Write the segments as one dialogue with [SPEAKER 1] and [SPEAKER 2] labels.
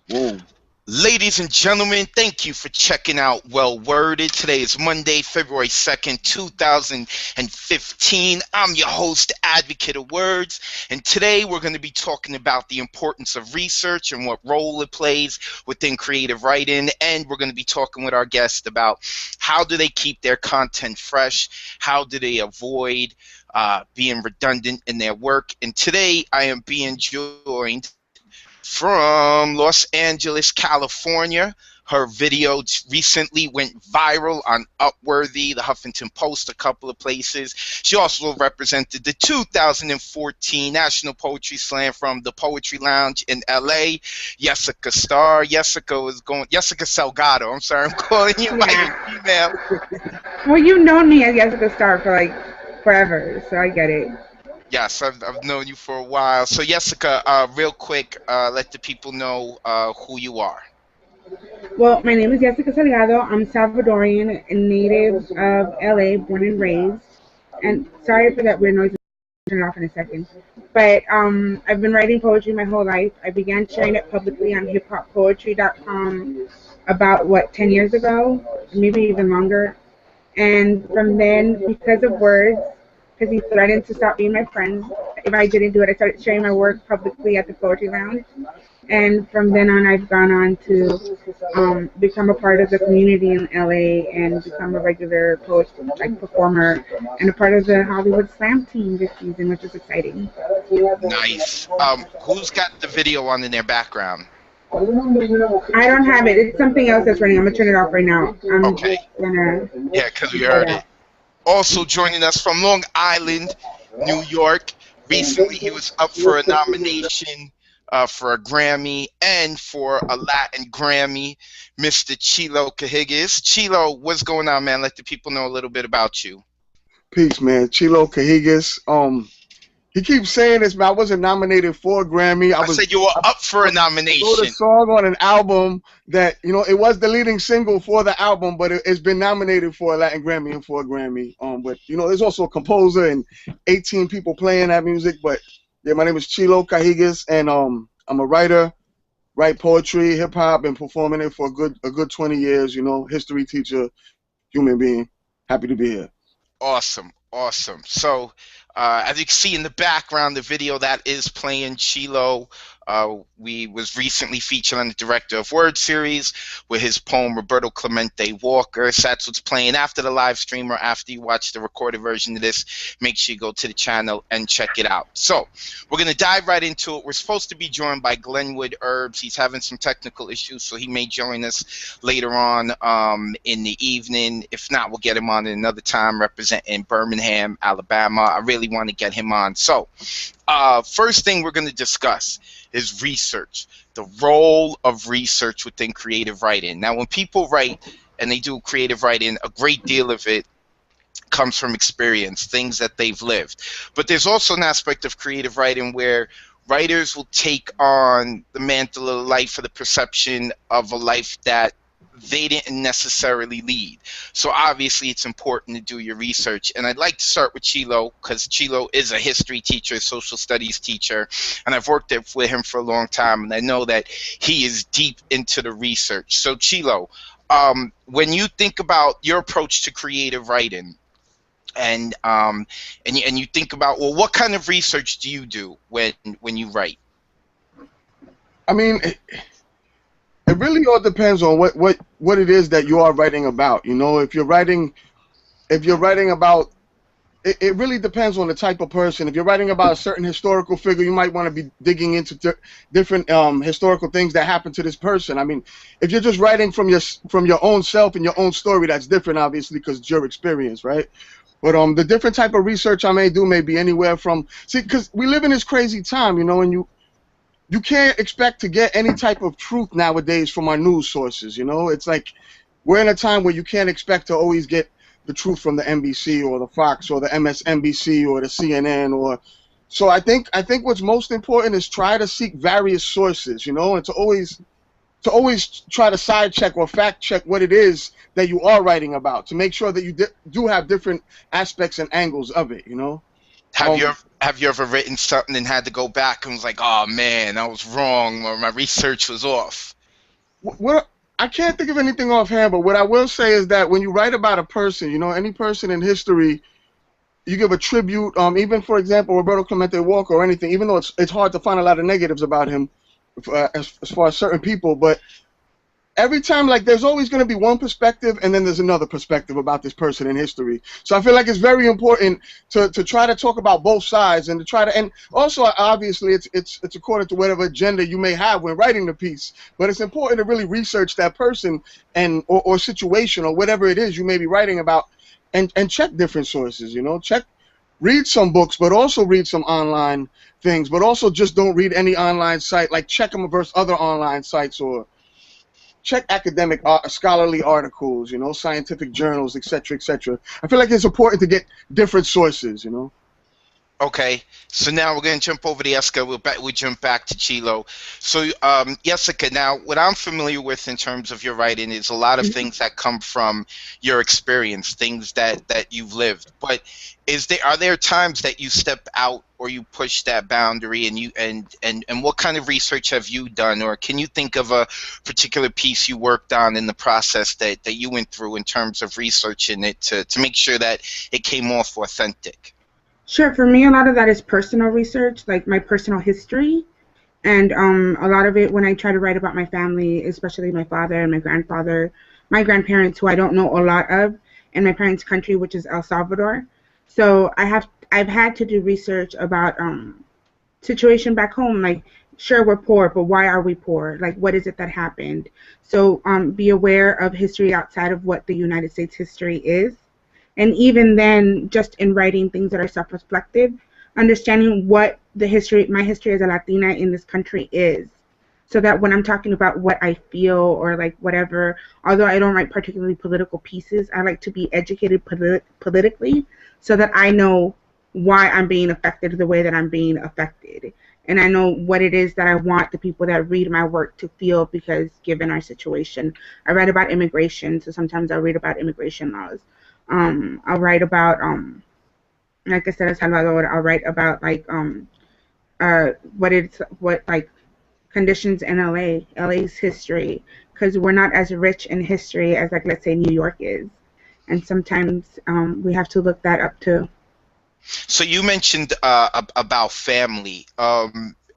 [SPEAKER 1] Whoa.
[SPEAKER 2] Ladies and gentlemen, thank you for checking out Well Worded. Today is Monday, February 2nd, 2015. I'm your host, Advocate of Wordz, and today we're going to be talking about the importance of research and what role it plays within creative writing, and we're going to be talking with our guest about how do they keep their content fresh, how do they avoid being redundant in their work. And today I am being joined from Los Angeles, California. Her video recently went viral on Upworthy, the Huffington Post, a couple of places. She also represented the 2014 National Poetry Slam from the Poetry Lounge in LA. Jessica Starr. Jessica Salgado. I'm sorry, I'm calling you by your email.
[SPEAKER 3] Well, you've known me as Jessica Starr for like forever, so I get it.
[SPEAKER 2] Yes, I've known you for a while. So Jessica, real quick, let the people know who you are.
[SPEAKER 3] Well, my name is Jessica Salgado. I'm Salvadorian, a native of LA, born and raised. And sorry for that weird noise. I'll turn it off in a second. But I've been writing poetry my whole life. I began sharing it publicly on hiphoppoetry.com about, 10 years ago? Maybe even longer. And from then, because of Wordz, because he threatened to stop being my friend if I didn't do it, I started sharing my work publicly at the Poetry Lounge. And from then on, I've gone on to become a part of the community in LA and become a regular poet, performer, and a part of the Hollywood Slam team this season, which is exciting.
[SPEAKER 2] Nice. Who's got the video on in their background?
[SPEAKER 3] I don't have it. It's something else that's running. I'm going to turn it off right now.
[SPEAKER 2] Okay. Yeah, because we heard it. Also joining us from Long Island, New York. Recently, he was up for a nomination for a Grammy and for a Latin Grammy, Mr. Chilo Cahigas. Chilo, what's going on, man? Let the people know a little bit about you.
[SPEAKER 1] Peace, man. Chilo Cahigas. He keeps saying this, man. I wasn't nominated for a Grammy.
[SPEAKER 2] I said you were up for a nomination.
[SPEAKER 1] I wrote a song on an album that, it was the leading single for the album, but it's been nominated for a Latin Grammy and for a Grammy. But, there's also a composer and 18 people playing that music. But, yeah, my name is Chilo Cahigas, and I'm a writer, write poetry, hip-hop, been performing it for a good 20 years, history teacher, human being. Happy to be here.
[SPEAKER 2] Awesome, awesome. So, as you can see in the background, the video that is playing, Chilo, we was recently featured on the Director of Word series with his poem Roberto Clemente Walker. So that's what's playing after the live stream or after you watch the recorded version of this. Make sure you go to the channel and check it out. So we're going to dive right into it. We're supposed to be joined by Glenwood Herbs. He's having some technical issues, so he may join us later on in the evening. If not, we'll get him on at another time representing Birmingham, Alabama. I really want to get him on. So first thing we're going to discuss is research, the role of research within creative writing. Now, when people write and they do creative writing, a great deal of it comes from experience, things that they've lived. But there's also an aspect of creative writing where writers will take on the mantle of life or the perception of a life that they didn't necessarily lead. So obviously it's important to do your research. And I'd like to start with Chilo, because Chilo is a history teacher, a social studies teacher, and I've worked with him for a long time, and I know that he is deep into the research. So Chilo, when you think about your approach to creative writing, and you think about, well, what kind of research do you do when you write?
[SPEAKER 1] I mean, it really all depends on what it is that you are writing about. If you're writing about, it really depends on the type of person. If you're writing about a certain historical figure, you might want to be digging into different historical things that happened to this person. I mean, if you're just writing from your own self and your own story, that's different, obviously, because it's your experience, right? But the different type of research I may do may be anywhere from, because we live in this crazy time, and you can't expect to get any type of truth nowadays from our news sources. It's like we're in a time where you can't expect to always get the truth from the NBC or the Fox or the MSNBC or the CNN. So I think what's most important is try to seek various sources, and to always try to side check or fact check what it is that you are writing about, to make sure that you do have different aspects and angles of it.
[SPEAKER 2] Have you ever written something and had to go back and was like, oh man, I was wrong, or my research was off?
[SPEAKER 1] what I can't think of anything offhand, but what I will say is that when you write about a person, you know, any person in history, you give a tribute. Even for example, Roberto Clemente Walker or anything. Even though it's hard to find a lot of negatives about him, as far as certain people, but every time, like, there's always going to be one perspective and then there's another perspective about this person in history. So I feel like it's very important to try to talk about both sides and to try to, and also obviously it's according to whatever agenda you may have when writing the piece, but it's important to really research that person and or situation or whatever it is you may be writing about, and check different sources, you know, read some books, but also read some online things, but also just don't read any online site, like check them versus other online sites, or check academic scholarly articles, you know, scientific journals, etc., etc. I feel like it's important to get different sources, you know.
[SPEAKER 2] Okay, so now we're going to jump over to Jessica. We'll jump back to Chilo. So, Jessica, now what I'm familiar with in terms of your writing is a lot of things that come from your experience, things that you've lived. But are there times that you step out or you push that boundary, and what kind of research have you done, or can you think of a particular piece you worked on in the process that you went through in terms of researching it to make sure that it came off authentic?
[SPEAKER 3] Sure. For me, a lot of that is personal research, like my personal history. And a lot of it when I try to write about my family, especially my father and my grandfather, my grandparents, who I don't know a lot of, and my parents' country, which is El Salvador. So I've had to do research about situation back home. Like, sure, we're poor, but why are we poor? Like, what is it that happened? So be aware of history outside of what the United States history is. And even then, just in writing things that are self-reflective, understanding what my history as a Latina in this country is, so that when I'm talking about what I feel or like whatever, although I don't write particularly political pieces, I like to be educated politically so that I know why I'm being affected the way that I'm being affected. And I know what it is that I want the people that read my work to feel, because given our situation, I write about immigration, so sometimes I'll read about immigration laws. I'll write about, like I said, El Salvador. I'll write about like what conditions in LA's history, because we're not as rich in history as, like, let's say New York is, and sometimes we have to look that up too.
[SPEAKER 2] So you mentioned about family,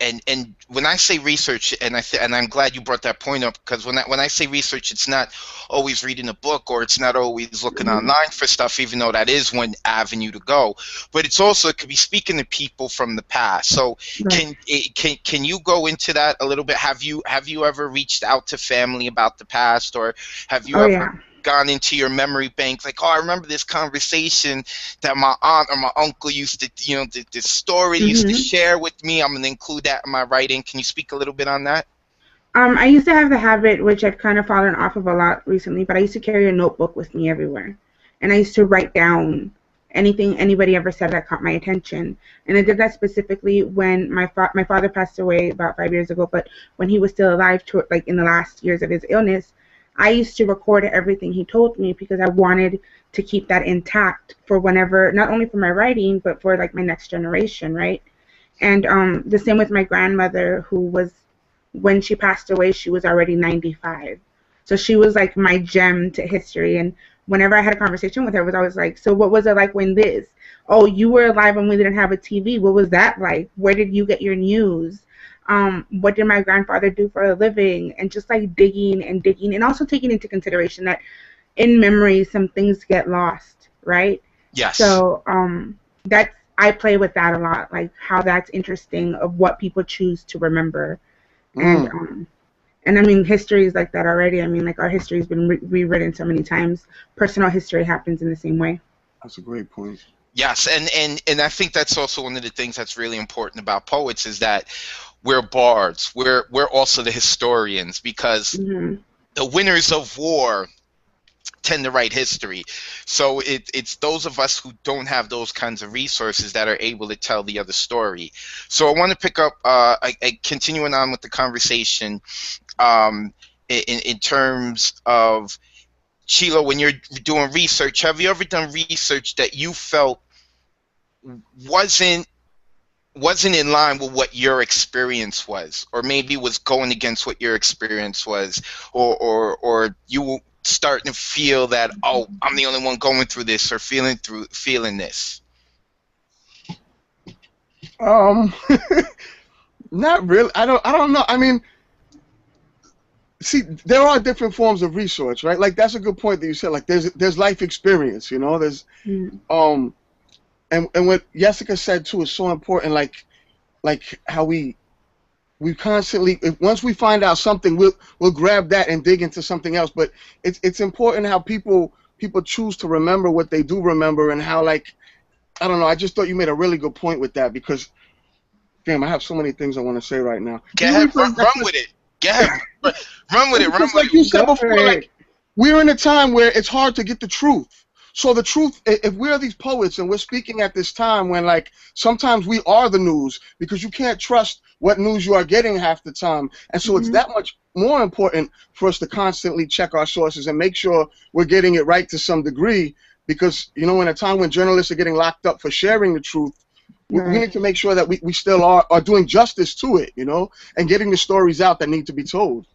[SPEAKER 2] and when I say research, and I'm glad you brought that point up, because when I say research, it's not always reading a book, or it's not always looking online for stuff, even though that is one avenue to go. But it could be speaking to people from the past. So
[SPEAKER 3] Right.
[SPEAKER 2] can you go into that a little bit? Have you ever reached out to family about the past, or have you
[SPEAKER 3] Oh
[SPEAKER 2] ever
[SPEAKER 3] yeah.
[SPEAKER 2] gone into your memory bank, like, oh, I remember this conversation that my aunt or my uncle used to, you know, this story they used to share with me. I'm going to include that in my writing. Can you speak a little bit on that?
[SPEAKER 3] I used to have the habit, which I've kind of fallen off of a lot recently, but I used to carry a notebook with me everywhere. And I used to write down anything anybody ever said that caught my attention. And I did that specifically when my father passed away about 5 years ago, but when he was still alive, like in the last years of his illness, I used to record everything he told me, because I wanted to keep that intact for whenever, not only for my writing, but for like my next generation, right? And the same with my grandmother, who was, when she passed away, she was already 95. So she was like my gem to history. And whenever I had a conversation with her, it was always like, so what was it like when this? Oh, you were alive when we didn't have a TV. What was that like? Where did you get your news? What did my grandfather do for a living? And just like digging and digging, and also taking into consideration that in memory, some things get lost, right?
[SPEAKER 2] Yes.
[SPEAKER 3] So I play with that a lot, like how that's interesting of what people choose to remember. And I mean, history is like that already. I mean, like, our history has been rewritten so many times. Personal history happens in the same way.
[SPEAKER 1] That's a great point.
[SPEAKER 2] Yes, and I think that's also one of the things that's really important about poets, is that we're bards. We're also the historians, because the winners of war tend to write history. So it's those of us who don't have those kinds of resources that are able to tell the other story. So I want to pick up, continuing on with the conversation, in terms of, Chilo, when you're doing research, have you ever done research that you felt wasn't wasn't in line with what your experience was, or maybe was going against what your experience was, or you were starting to feel that, oh, I'm the only one going through this, or feeling this?
[SPEAKER 1] Not really. I don't know. I mean, see, there are different forms of research, right? Like, that's a good point that you said. Like, there's life experience, you know. There's and what Jessica said too is so important. Like how we constantly, once we find out something, we'll grab that and dig into something else. But it's important how people choose to remember what they do remember, and how, like, I don't know. I just thought you made a really good point with that, because, damn, I have so many things I want to say right now.
[SPEAKER 2] Go ahead, run with it. Go ahead, run with it. Run with
[SPEAKER 1] like you said before, like, we're in a time where it's hard to get the truth. So the truth, if we're these poets and we're speaking at this time when, like, sometimes we are the news, because you can't trust what news you are getting half the time. And so it's that much more important for us to constantly check our sources and make sure we're getting it right to some degree, because, you know, in a time when journalists are getting locked up for sharing the truth, we need to make sure that we still are doing justice to it, you know, and getting the stories out that need to be told.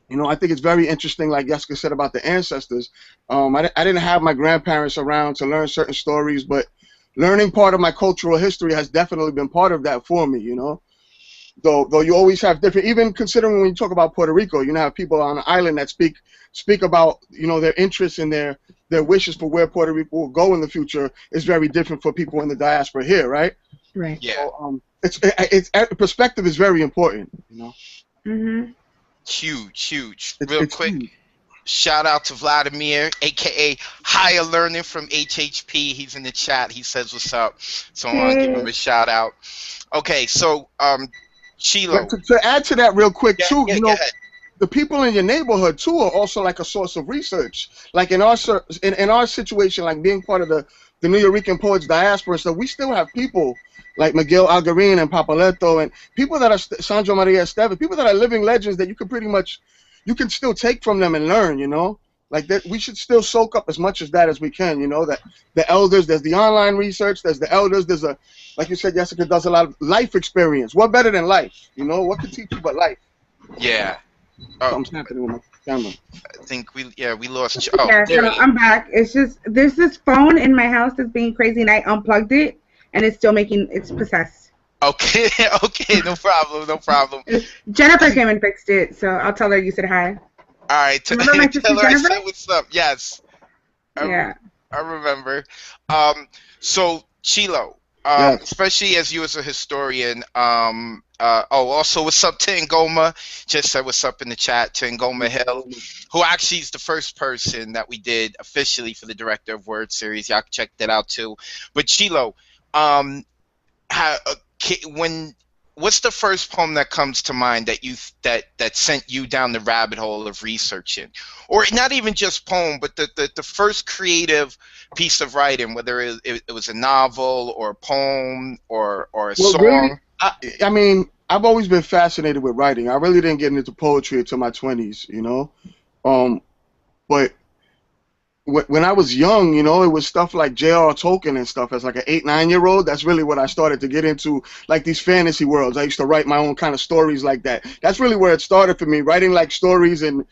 [SPEAKER 1] You know, I think it's very interesting, like Jessica said about the ancestors. I didn't have my grandparents around to learn certain stories, but learning part of my cultural history has definitely been part of that for me, you know. Though you always have different, even considering when you talk about Puerto Rico, you know, have people on the island that speak about, you know, their interests and their wishes for where Puerto Rico will go in the future is very different for people in the diaspora here, right?
[SPEAKER 3] Right.
[SPEAKER 2] Yeah.
[SPEAKER 1] So, it's perspective is very important, you know.
[SPEAKER 2] Huge.
[SPEAKER 1] It's
[SPEAKER 2] Real quick,
[SPEAKER 1] huge.
[SPEAKER 2] shout out to Vladimir, aka Higher Learning from HHP. He's in the chat. He says what's up. So I want to give him a shout out. Okay, so Chilo.
[SPEAKER 1] To add to that real quick too, you know,
[SPEAKER 2] go ahead.
[SPEAKER 1] the people in your neighborhood too are also like a source of research. Like in our situation, like being part of the Nuyorican Poets diaspora, so we still have people like Miguel Algarin and Papaleto, and people that are Sandro Maria Esteves, people that are living legends that you can still take from them and learn, you know? Like that, we should still soak up as much as that as we can, you know, that the elders, there's the online research, there's the elders, there's like you said, Jessica does a lot of life experience. What better than life, you know? What could teach you but life?
[SPEAKER 2] Yeah.
[SPEAKER 1] Something's happening with my camera.
[SPEAKER 2] I think we lost.
[SPEAKER 3] Yeah, so I'm back. It's just, there's this phone in my house that's being crazy, and I unplugged it, and it's still it's possessed.
[SPEAKER 2] Okay, no problem.
[SPEAKER 3] Jennifer came and fixed it, so I'll tell her you said hi.
[SPEAKER 2] All right, tell her I said what's up. Yes. I remember. So Chilo,
[SPEAKER 1] Yes.
[SPEAKER 2] especially as you as a historian, also what's up to Ngoma? Just said what's up in the chat to Ngoma Hill, who actually is the first person that we did officially for the Director of Wordz series. Y'all can check that out too. But Chilo, what's the first poem that comes to mind that sent you down the rabbit hole of researching, or not even just poem, but the first creative piece of writing, whether it was a novel or a poem or a song?
[SPEAKER 1] Really, I mean, I've always been fascinated with writing. I really didn't get into poetry until my 20s, you know. But when I was young, you know, it was stuff like J.R. Tolkien and stuff. As like an 8-9-year-old, that's really what I started to get into, like these fantasy worlds. I used to write my own kind of stories like that. That's really where it started for me, writing like stories and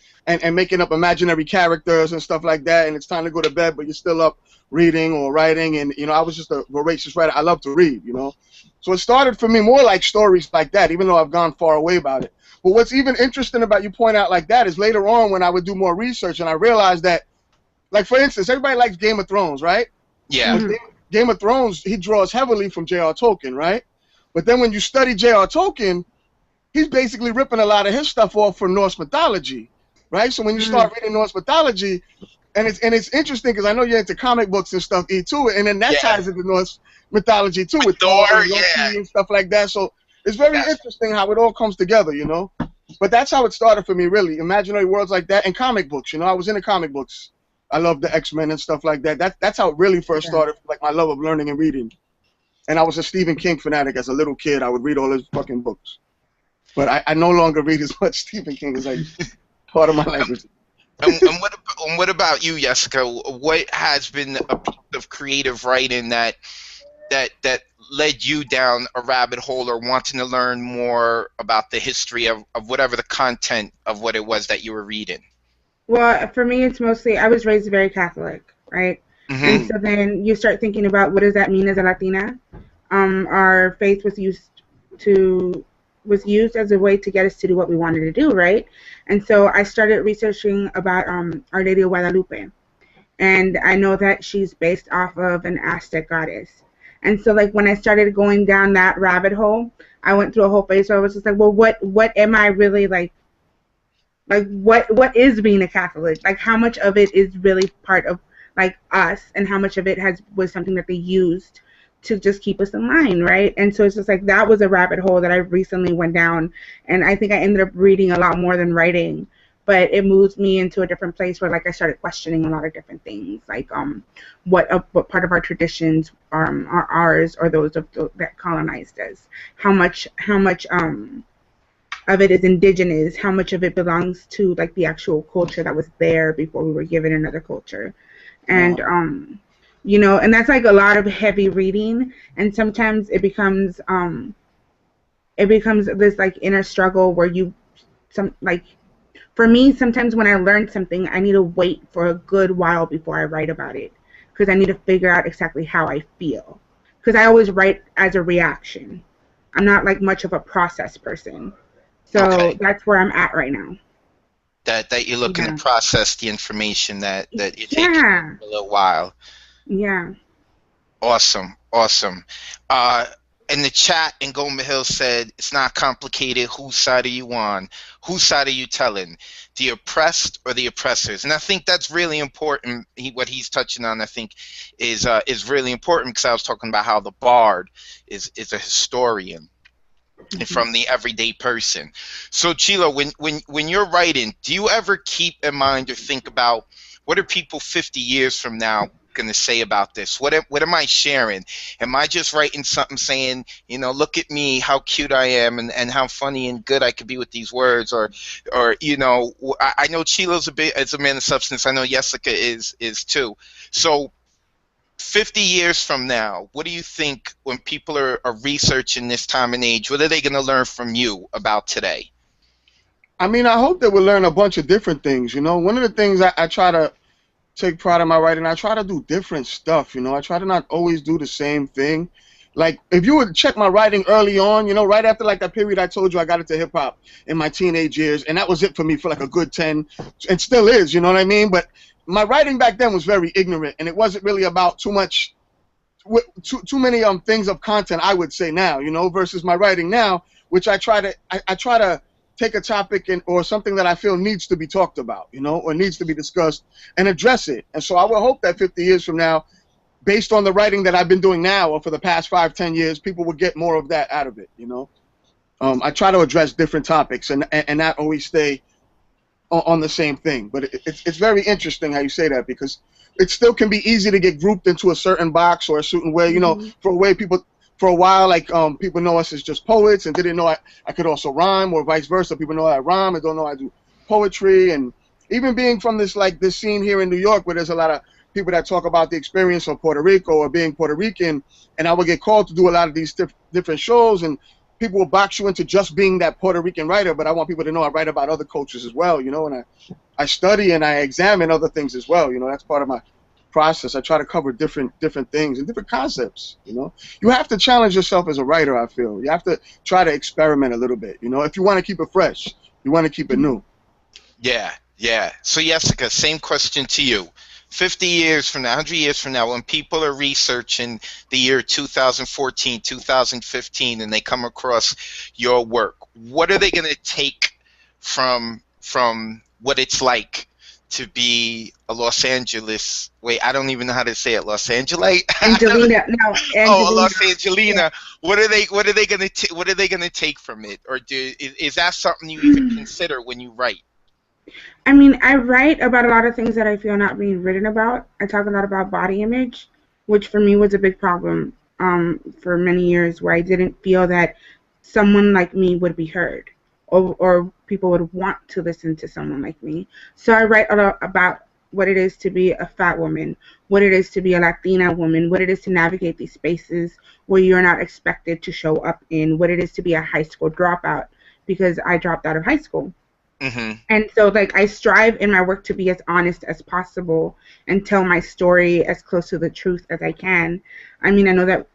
[SPEAKER 1] making up imaginary characters and stuff like that. And it's time to go to bed, but you're still up reading or writing. And, you know, I was just a voracious writer. I love to read, you know. So it started for me more like stories like that, even though I've gone far away about it. But what's even interesting about you point out like that is later on when I would do more research and I realized that, like, for instance, everybody likes Game of Thrones, right?
[SPEAKER 2] Yeah.
[SPEAKER 1] But Game of Thrones, he draws heavily from J.R. Tolkien, right? But then when you study J.R. Tolkien, he's basically ripping a lot of his stuff off from Norse mythology, right? So when you start reading Norse mythology, and it's interesting because I know you're into comic books and stuff, too, and then that ties into Norse mythology, too, with Thor and Loki and stuff like that. So it's very interesting how it all comes together, you know? But that's how it started for me, really. Imaginary worlds like that and comic books, you know? I was into comic books. I love the X-Men and stuff like that. That's how it really first started, like my love of learning and reading. And I was a Stephen King fanatic as a little kid. I would read all his fucking books. But I no longer read as much Stephen King as I used to. Part of my language.
[SPEAKER 2] and what about you, Jessica? What has been a piece of creative writing that that led you down a rabbit hole or wanting to learn more about the history of whatever the content of what it was that you were reading?
[SPEAKER 3] Well, for me, it's mostly I was raised very Catholic, right? And
[SPEAKER 2] Mm-hmm.
[SPEAKER 3] so then you start thinking about what does that mean as a Latina? Our faith was used as a way to get us to do what we wanted to do, right? And so I started researching about Our Lady of Guadalupe, and I know that she's based off of an Aztec goddess. And so like when I started going down that rabbit hole, I went through a whole phase where I was just like, well, what am I really like what is being a Catholic? Like how much of it is really part of like us, and how much of it was something that they used to just keep us in line, right? And so it's just like that was a rabbit hole that I recently went down, and I think I ended up reading a lot more than writing, but it moved me into a different place where like I started questioning a lot of different things, like what part of our traditions are ours or those that colonized us, how much of it is indigenous, how much of it belongs to like the actual culture that was there before we were given another culture. And you know, and that's like a lot of heavy reading, and sometimes it becomes this like inner struggle where for me, sometimes when I learn something, I need to wait for a good while before I write about it, because I need to figure out exactly how I feel, because I always write as a reaction. I'm not like much of a process person. So that's where I'm at right now.
[SPEAKER 2] That you're looking to process the information that you're taking a little while.
[SPEAKER 3] Yeah.
[SPEAKER 2] Awesome. In the chat, Ngoma Hill said, it's not complicated. Whose side are you on? Whose side are you telling? The oppressed or the oppressors? And I think that's really important. What he's touching on, I think, is really important, because I was talking about how the bard is a historian. And from the everyday person. So Chilo, when you're writing, do you ever keep in mind or think about what are people 50 years from now going to say about this? What am I sharing? Am I just writing something saying, you know, look at me, how cute I am, and how funny and good I could be with these words, or you know, I know Chilo's as a man of substance. I know Jessica is too. So 50 years from now, what do you think when people are researching this time and age, what are they going to learn from you about today?
[SPEAKER 1] I mean, I hope that we'll learn a bunch of different things, you know. One of the things I try to take pride in my writing, I try to do different stuff, you know. I try to not always do the same thing. Like, if you would check my writing early on, you know, right after like that period I told you I got into hip-hop in my teenage years, and that was it for me for like a good 10, and still is, you know what I mean? But my writing back then was very ignorant, and it wasn't really about too many things of content, I would say now, you know, versus my writing now, which I try to take a topic or something that I feel needs to be talked about, you know, or needs to be discussed and address it. And so I will hope that 50 years from now, based on the writing that I've been doing now or for the past 5-10 years, people will get more of that out of it, you know. I try to address different topics and not always stay on the same thing. But it's very interesting how you say that, because it still can be easy to get grouped into a certain box or a certain way, you know. For a while, like people know us as just poets and didn't know I could also rhyme, or vice versa. People know I rhyme and don't know I do poetry. And even being from this scene here in New York, where there's a lot of people that talk about the experience of Puerto Rico or being Puerto Rican, and I would get called to do a lot of these different shows, and people will box you into just being that Puerto Rican writer, but I want people to know I write about other cultures as well, you know, and I study and I examine other things as well, you know. That's part of my process. I try to cover different things and different concepts, you know. You have to challenge yourself as a writer, I feel. You have to try to experiment a little bit, you know, if you want to keep it fresh, you want to keep it new.
[SPEAKER 2] Yeah. So Jessica, same question to you. 50 years from now, 100 years from now, when people are researching the year 2014, 2015, and they come across your work, what are they going to take from what it's like to be a Los Angeles? Wait, I don't even know how to say it. Los Angelite?
[SPEAKER 3] Angelina. No, Angelina.
[SPEAKER 2] Oh, Los Angelina. Yeah. What are they gonna take from it, or is that something you even consider when you write?
[SPEAKER 3] I mean, I write about a lot of things that I feel not being written about. I talk a lot about body image, which for me was a big problem for many years, where I didn't feel that someone like me would be heard, or people would want to listen to someone like me. So I write a lot about what it is to be a fat woman, what it is to be a Latina woman, what it is to navigate these spaces where you're not expected to show up in, what it is to be a high school dropout, because I dropped out of high school.
[SPEAKER 2] Mm-hmm.
[SPEAKER 3] And so, like, I strive in my work to be as honest as possible and tell my story as close to the truth as I can. I mean, I know that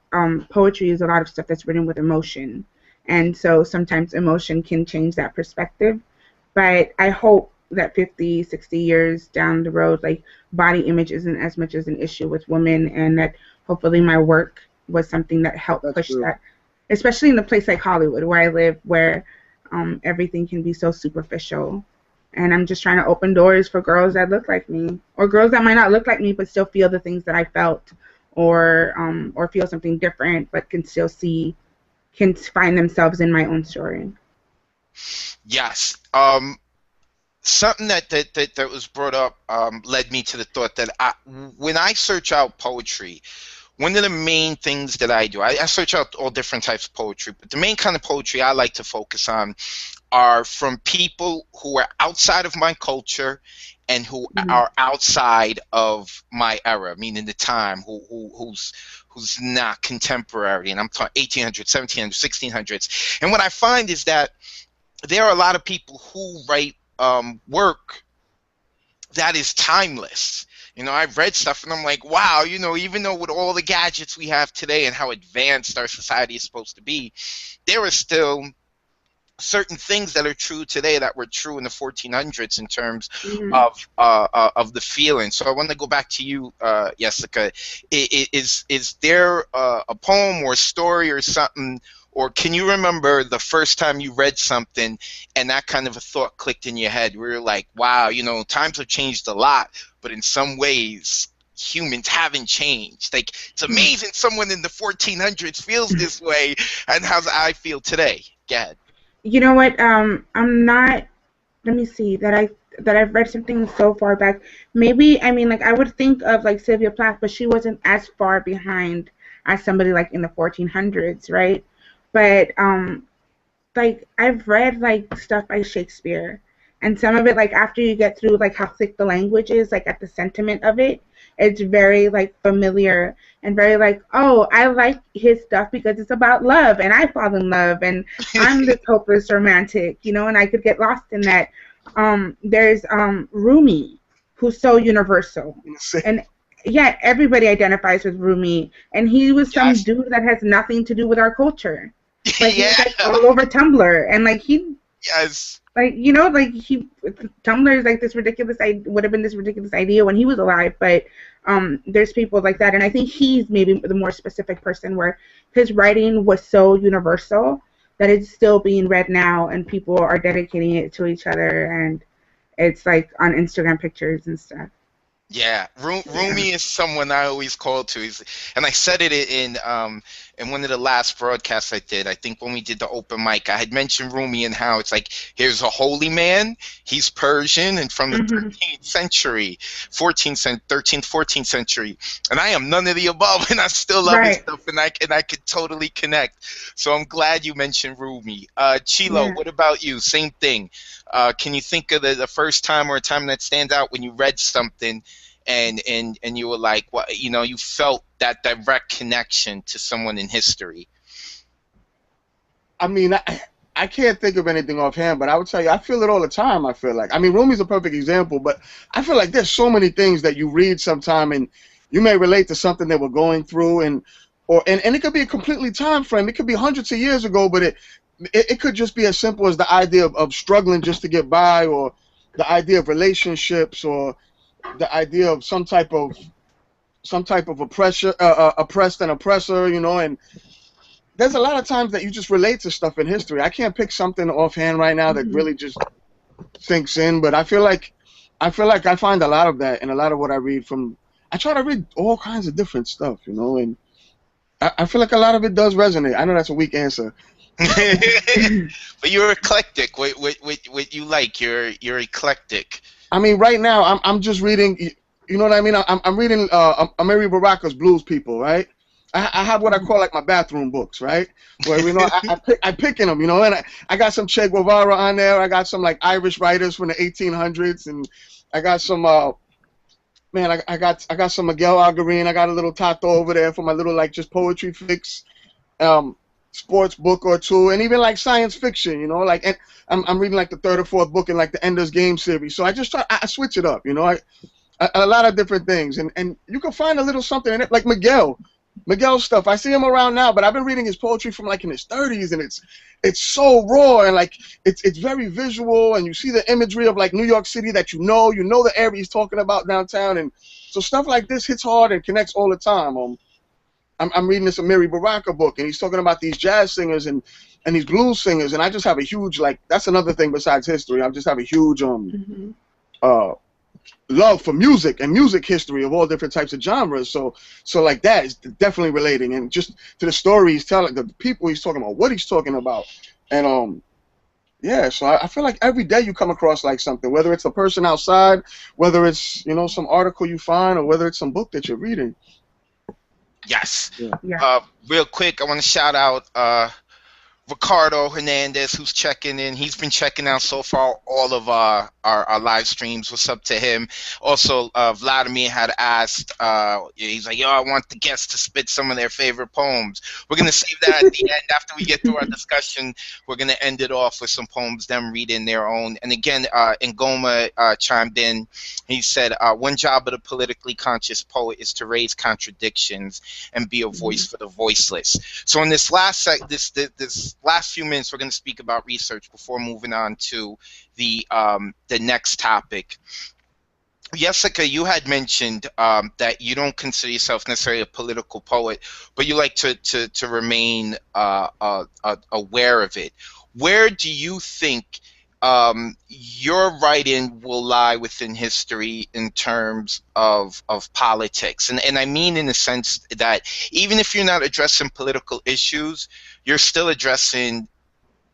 [SPEAKER 3] poetry is a lot of stuff that's written with emotion. And so sometimes emotion can change that perspective. But I hope that 50, 60 years down the road, like, body image isn't as much as an issue with women, and that hopefully my work was something that helped push that, especially in a place like Hollywood where I live, where everything can be so superficial. And I'm just trying to open doors for girls that look like me, or girls that might not look like me but still feel the things that I felt, or feel something different but can still can find themselves in my own story.
[SPEAKER 2] Yes. Something that was brought up led me to the thought that when I search out poetry, one of the main things that I do, I search out all different types of poetry, but the main kind of poetry I like to focus on are from people who are outside of my culture and who are outside of my era, meaning the time, who's not contemporary. And I'm talking 1800s, 1700s, 1600s. And what I find is that there are a lot of people who write work that is timeless. You know, I've read stuff and I'm like, wow, you know, even though with all the gadgets we have today and how advanced our society is supposed to be, there are still certain things that are true today that were true in the 1400s in terms of the feeling. So I want to go back to you, Jessica. Is there a poem or a story or something, or can you remember the first time you read something and that kind of a thought clicked in your head where you're like, wow, you know, times have changed a lot, but in some ways humans haven't changed. Like, it's amazing someone in the 1400s feels this way, and how I feel today. Go ahead.
[SPEAKER 3] You know what? I'm not. Let me see that I've read something so far back. Maybe, I mean, like, I would think of like Sylvia Plath, but she wasn't as far behind as somebody like in the 1400s, right? But like, I've read like stuff by Shakespeare, and some of it, like, after you get through like how thick the language is, like at the sentiment of it, it's very like familiar and very like, oh, I like his stuff because it's about love and I fall in love and I'm this hopeless romantic, you know, and I could get lost in that. There's Rumi, who's so universal. And yeah, everybody identifies with Rumi, and he was some dude that has nothing to do with our culture. Like, he's like all over Tumblr, and like like, you know, like Tumblr is like this ridiculous, would have been this ridiculous idea when he was alive, but there's people like that, and I think he's maybe the more specific person where his writing was so universal that it's still being read now, and people are dedicating it to each other, and it's like on Instagram pictures and stuff.
[SPEAKER 2] Yeah, Rumi is someone I always call to. And I said it in one of the last broadcasts I did. I think when we did the open mic, I had mentioned Rumi and how it's like, here's a holy man. He's Persian and from the 13th century, 13th, 14th century. And I am none of the above, and I still love his stuff, and I could totally connect. So I'm glad you mentioned Rumi. Chilo, what about you? Same thing. Can you think of the first time or a time that stands out when you read something and you were like, well, you know, you felt that direct connection to someone in history?
[SPEAKER 1] I mean, I can't think of anything offhand, but I would tell you, I feel it all the time. I feel like, I mean, Rumi's a perfect example, but I feel like there's so many things that you read sometime and you may relate to something that we're going through, and it could be a completely time frame. It could be hundreds of years ago, but it could just be as simple as the idea of struggling just to get by, or the idea of relationships, or the idea of some type of oppressed and oppressor, you know. And there's a lot of times that you just relate to stuff in history. I can't pick something offhand right now that really just sinks in, but I feel like I find a lot of that in a lot of what I read from. I try to read all kinds of different stuff, you know, and I feel like a lot of it does resonate. I know that's a weak answer.
[SPEAKER 2] But you're eclectic. What you like? You're eclectic.
[SPEAKER 1] I mean, right now I'm just reading. You know what I mean? I'm reading Amiri Baraka's Blues People, right? I have what I call like my bathroom books, right? Where, you know, I pick in them, you know, and I got some Che Guevara on there. I got some like Irish writers from the 1800s, and I got some man, I got some Miguel Algarin. I got a little Tato over there for my little like just poetry fix, sports book or two, and even like science fiction. You know, like and I'm reading like the third or fourth book in like the Ender's Game series. So I just I switch it up. You know, a lot of different things, and you can find a little something in it, like Miguel stuff. I see him around now, but I've been reading his poetry from like in his 30s, and it's so raw, and like it's very visual, and you see the imagery of like New York City that you know the area he's talking about downtown, and so stuff like this hits hard and connects all the time. I'm reading this Amiri Baraka book, and he's talking about these jazz singers and these blues singers, and I just have a huge like that's another thing besides history. I just have a huge love for music and music history of all different types of genres. So like that is definitely relating, and just to the story he's telling, the people he's talking about, what he's talking about, and yeah. So I feel like every day you come across like something, whether it's a person outside, whether it's some article you find, or whether it's some book that you're reading.
[SPEAKER 2] Yes.
[SPEAKER 3] Yeah.
[SPEAKER 2] Real quick, I want to shout out Ricardo Hernandez, who's checking in. He's been checking out so far all of our live streams. What's up to him? Also, Vladimir had asked, he's like, yo, I want the guests to spit some of their favorite poems. We're going to save that at the end. After we get through our discussion, we're going to end it off with some poems, them reading their own. And again, Ngoma chimed in. He said, one job of the politically conscious poet is to raise contradictions and be a voice for the voiceless. So in this last last few minutes, we're going to speak about research before moving on to the next topic. Jessica, you had mentioned that you don't consider yourself necessarily a political poet, but you like to remain aware of it. Where do you think your writing will lie within history in terms of politics? And I mean in the sense that even if you're not addressing political issues, you're still addressing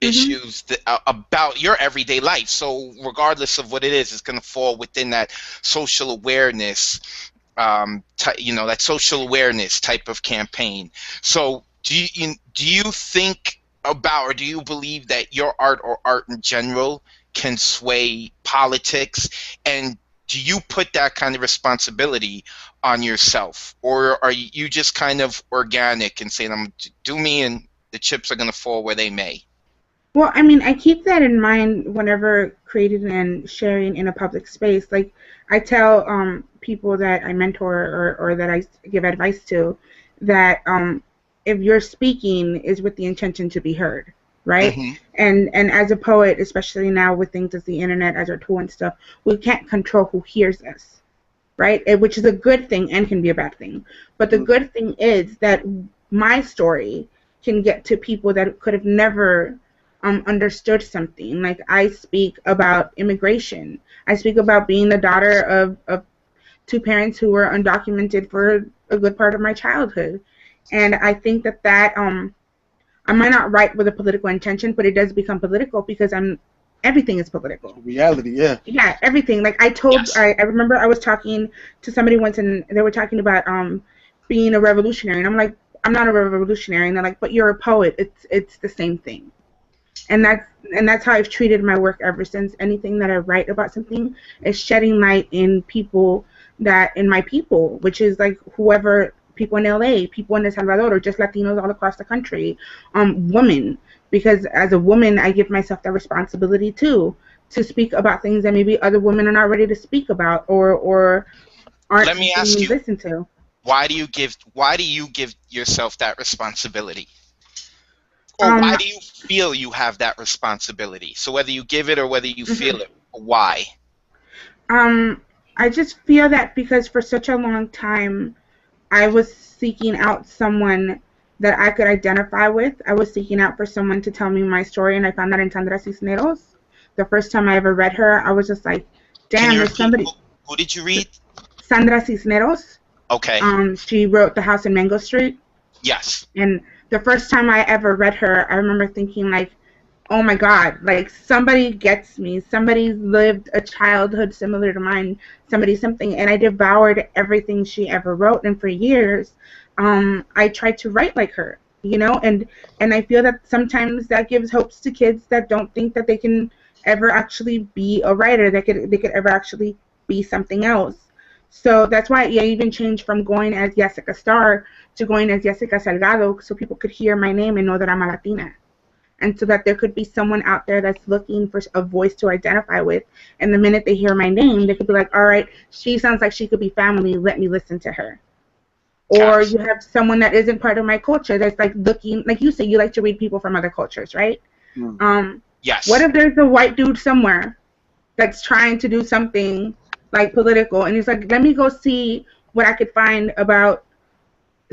[SPEAKER 2] issues about your everyday life. So regardless of what it is, it's going to fall within that social awareness, that social awareness type of campaign. So do you think about, or do you believe that your art or art in general can sway politics? And do you put that kind of responsibility on yourself? Or are you just kind of organic and saying, I'm going to do me and the chips are going to fall where they may?
[SPEAKER 3] Well, I mean, I keep that in mind whenever creating and sharing in a public space. Like, I tell people that I mentor or that I give advice to that if you're speaking is with the intention to be heard, right? And as a poet, especially now with things as the internet as our tool and stuff, we can't control who hears us, right? Which is a good thing and can be a bad thing. But the good thing is that my story can get to people that could have never understood something. Like, I speak about immigration. I speak about being the daughter of two parents who were undocumented for a good part of my childhood. And I think that I might not write with a political intention, but it does become political because everything is political.
[SPEAKER 1] Reality, yeah.
[SPEAKER 3] Yeah, everything. Like, I remember I was talking to somebody once, and they were talking about being a revolutionary, and I'm like, I'm not a revolutionary. And they're like, but you're a poet. It's the same thing. And that's how I've treated my work ever since. Anything that I write about something is shedding light in my people, which is like whoever, people in LA, people in El Salvador, or just Latinos all across the country, women. Because as a woman, I give myself that responsibility too, to speak about things that maybe other women are not ready to speak about or aren't being listened to.
[SPEAKER 2] Why do you give yourself that responsibility? Or why do you feel you have that responsibility? So whether you give it or whether you feel it, why?
[SPEAKER 3] I just feel that because for such a long time, I was seeking out someone that I could identify with. I was seeking out for someone to tell me my story, and I found that in Sandra Cisneros. The first time I ever read her, I was just like, damn, there's somebody.
[SPEAKER 2] Who did you read?
[SPEAKER 3] Sandra Cisneros.
[SPEAKER 2] Okay.
[SPEAKER 3] She wrote The House in Mango Street.
[SPEAKER 2] Yes.
[SPEAKER 3] And the first time I ever read her, I remember thinking, like, oh my God, like, somebody gets me. Somebody lived a childhood similar to mine. Something. And I devoured everything she ever wrote. And for years, I tried to write like her, and I feel that sometimes that gives hopes to kids that don't think that they can ever actually be a writer, that they could ever actually be something else. So that's why I even changed from going as Jessica Starr to going as Jessica Salgado, so people could hear my name and know that I'm a Latina. And so that there could be someone out there that's looking for a voice to identify with. And the minute they hear my name, they could be like, all right, she sounds like she could be family. Let me listen to her. Or you have someone that isn't part of my culture that's like looking, like you say, you like to read people from other cultures, right?
[SPEAKER 2] Yes.
[SPEAKER 3] What if there's a white dude somewhere that's trying to do something like political, and he's like, let me go see what I could find about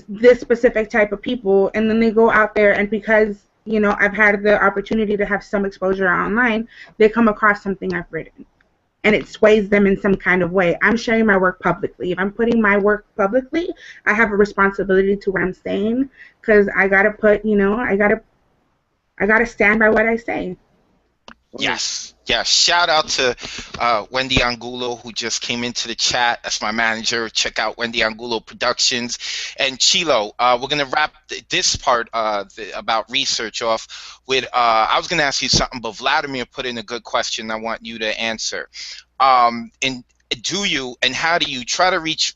[SPEAKER 3] this specific type of people, and then they go out there, and because, you know, I've had the opportunity to have some exposure online, they come across something I've written, and it sways them in some kind of way. I'm sharing my work publicly. If I'm putting my work publicly, I have a responsibility to what I'm saying, because I gotta put, you know, I gotta stand by what I say.
[SPEAKER 2] Yes. Yeah. Shout out to Wendy Angulo, who just came into the chat. That's my manager. Check out Wendy Angulo Productions. And Chilo, we're going to wrap this part about research off with, I was going to ask you something, but Vladimir put in a good question I want you to answer. And do you and how do you try to reach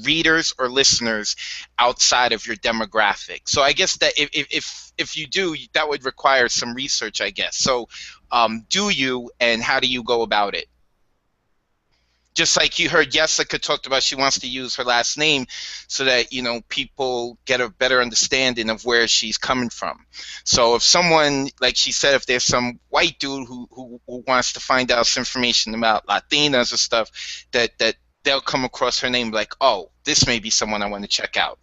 [SPEAKER 2] readers or listeners outside of your demographic? So I guess that if you do, that would require some research, I guess. So do you, and how do you go about it? Just like you heard Jessica talked about, she wants to use her last name so that, you know, people get a better understanding of where she's coming from. So if someone, like she said, if there's some white dude who wants to find out some information about Latinas or stuff, that they'll come across her name like, oh, this may be someone I want to check out.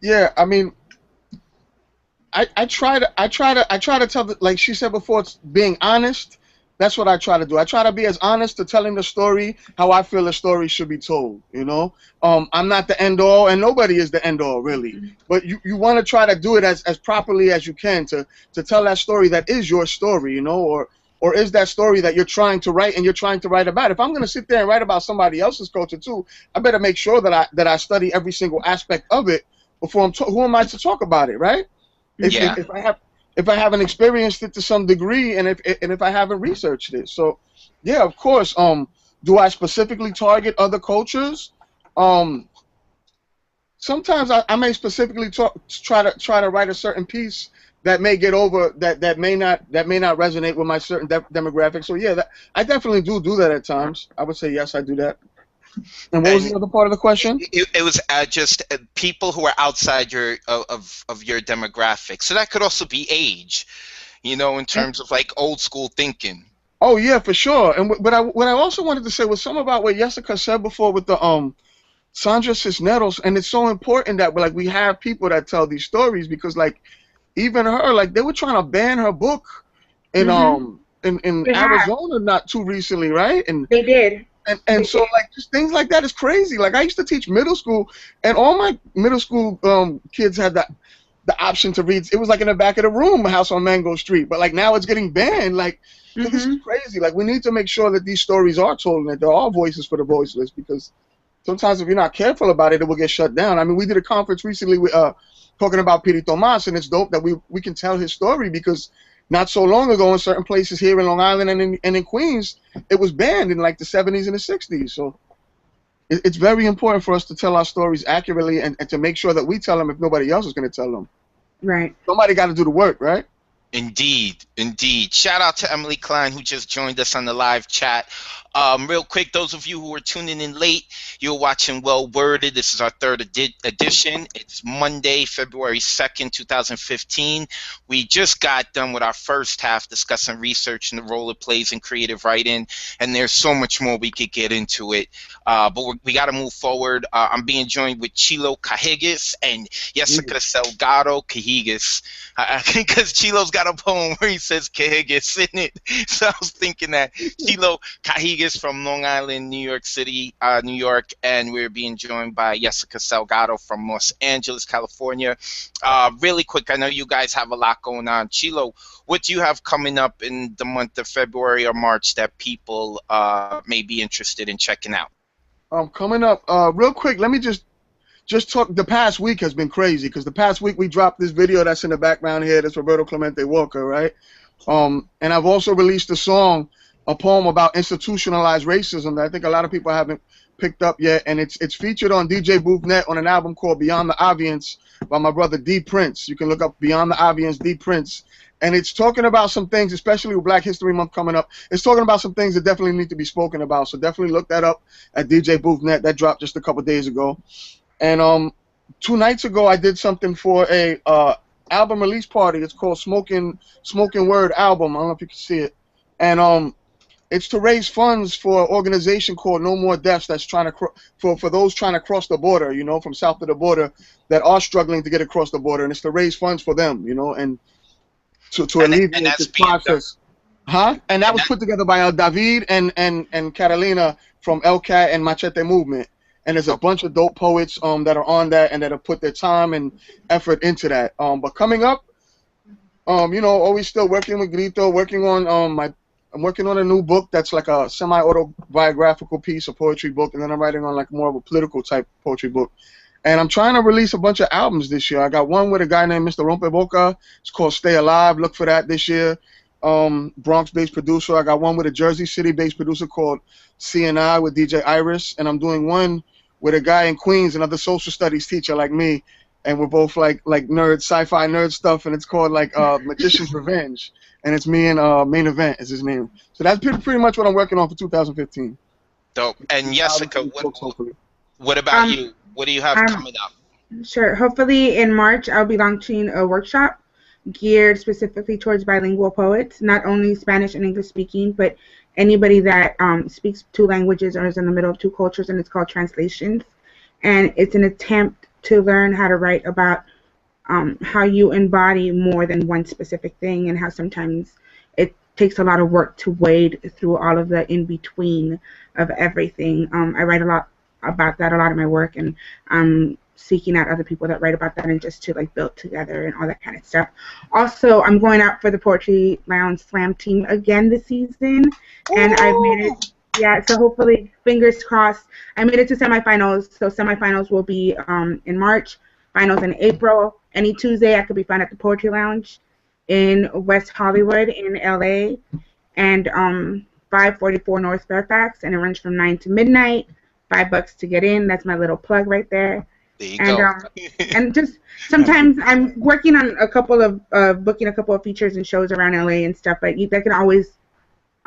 [SPEAKER 1] Yeah, I mean, I try to tell the, like she said before, it's being honest. That's what I try to do. I try to be as honest to telling the story how I feel the story should be told, you know? I'm not the end all, and nobody is the end all, really. But you want to try to do it as properly as you can to tell that story that is your story, you know, or is that story that you're trying to write and you're trying to write about. If I'm going to sit there and write about somebody else's culture too, I better make sure that I study every single aspect of it before who am I to talk about it, right? If I haven't experienced it to some degree, and if I haven't researched it. So yeah, of course. Do I specifically target other cultures? Sometimes I may specifically try to write a certain piece that may get over that may not resonate with my certain demographic. So yeah, I definitely do that at times. I would say yes, I do that. And what was the other part of the question?
[SPEAKER 2] It was just people who are outside of your demographic. So that could also be age, you know, in terms of like old school thinking.
[SPEAKER 1] Oh yeah, for sure. And what I also wanted to say was something about what Jessica said before with the Sandra Cisneros, and it's so important that we have people that tell these stories, because like even her, like they were trying to ban her book in Arizona not too recently, right? And
[SPEAKER 3] they did.
[SPEAKER 1] And so like just things like that is crazy. Like I used to teach middle school, and all my middle school kids had the option to read. It was like in the back of the room, a house on Mango Street. But like now it's getting banned. Like this is crazy. Like we need to make sure that these stories are told and that there are voices for the voiceless, because sometimes if you're not careful about it, it will get shut down. I mean, we did a conference recently with talking about Piri Tomas, and it's dope that we can tell his story, because not so long ago in certain places here in Long Island and in Queens, it was banned in like the 70s and the 60s. So it's very important for us to tell our stories accurately and to make sure that we tell them if nobody else is going to tell them.
[SPEAKER 3] Right.
[SPEAKER 1] Somebody got to do the work, right?
[SPEAKER 2] Indeed, indeed. Shout out to Emily Klein, who just joined us on the live chat. Real quick, those of you who are tuning in late, you're watching Well Worded. This is our third edition. It's Monday, February 2nd, 2015. We just got done with our first half discussing research and the role it plays in creative writing, and there's so much more we could get into it. But we got to move forward. I'm being joined with Chilo Cajigas and Jessica Salgado Cajigas, because Chilo's got a poem where he says Cajigas in it. So I was thinking that Chilo Cajigas from Long Island, New York City, New York, and we're being joined by Jessica Salgado from Los Angeles, California. Really quick, I know you guys have a lot going on. Chilo, what do you have coming up in the month of February or March that people may be interested in checking out?
[SPEAKER 1] Coming up, real quick, let me just talk. The past week has been crazy, because the past week we dropped this video that's in the background here. That's Roberto Clemente Walker, right? And I've also released a poem about institutionalized racism that I think a lot of people haven't picked up yet, and it's featured on DJ BoothNet on an album called Beyond the Obvious by my brother D Prince. You can look up Beyond the Obvious, D Prince, and it's talking about some things, especially with Black History Month coming up. It's talking about some things that definitely need to be spoken about. So definitely look that up at DJ BoothNet. That dropped just a couple days ago. And 2 nights ago, I did something for a album release party. It's called Smoking Word Album. I don't know if you can see it. And it's to raise funds for an organization called No More Deaths that's trying to for those trying to cross the border, you know, from south to the border that are struggling to get across the border, and it's to raise funds for them, you know, and to alleviate this process. And that was put together by El David and Catalina from El Cat and Machete Movement. And there's a bunch of dope poets that are on that and that have put their time and effort into that. But coming up, you know, always still working with Grito, working on I'm working on a new book that's like a semi-autobiographical piece, a poetry book, and then I'm writing on like more of a political type poetry book. And I'm trying to release a bunch of albums this year. I got one with a guy named Mr. Rompeboca. It's called Stay Alive. Look for that this year. Bronx-based producer. I got one with a Jersey City-based producer called CNI with DJ Iris. And I'm doing one with a guy in Queens, another social studies teacher like me. And we're both like nerds, sci-fi nerd stuff. And it's called like Magician's Revenge. And it's me and Main Event is his name. So that's pretty much what I'm working on for 2015.
[SPEAKER 2] Dope. And Jessica, what about you? What do you have coming up?
[SPEAKER 3] Sure. Hopefully in March I'll be launching a workshop geared specifically towards bilingual poets, not only Spanish and English speaking, but anybody that speaks 2 languages or is in the middle of 2 cultures, and it's called Translations. And it's an attempt to learn how to write about how you embody more than one specific thing, and how sometimes it takes a lot of work to wade through all of the in-between of everything. I write a lot about that, a lot of my work, and I'm seeking out other people that write about that, and just to like build together and all that kind of stuff. Also, I'm going out for the Poetry Lounge Slam team again this season, and I've made it. Yeah, so hopefully, fingers crossed. I made it to semifinals, so semifinals will be in March, finals in April. Any Tuesday, I could be found at the Poetry Lounge in West Hollywood in LA, and 544 North Fairfax, and it runs from 9 to midnight. $5 to get in. That's my little plug right there.
[SPEAKER 2] There you go.
[SPEAKER 3] And just sometimes I'm working on a couple of booking a couple of features and shows around LA and stuff, but you can always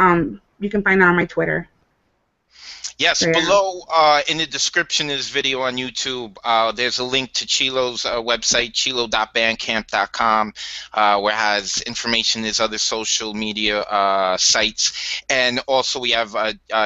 [SPEAKER 3] you can find that on my Twitter.
[SPEAKER 2] Yes, so, below in the description of this video on YouTube, there's a link to Chilo's website, chilo.bandcamp.com, where it has information, his other social media sites. And also we have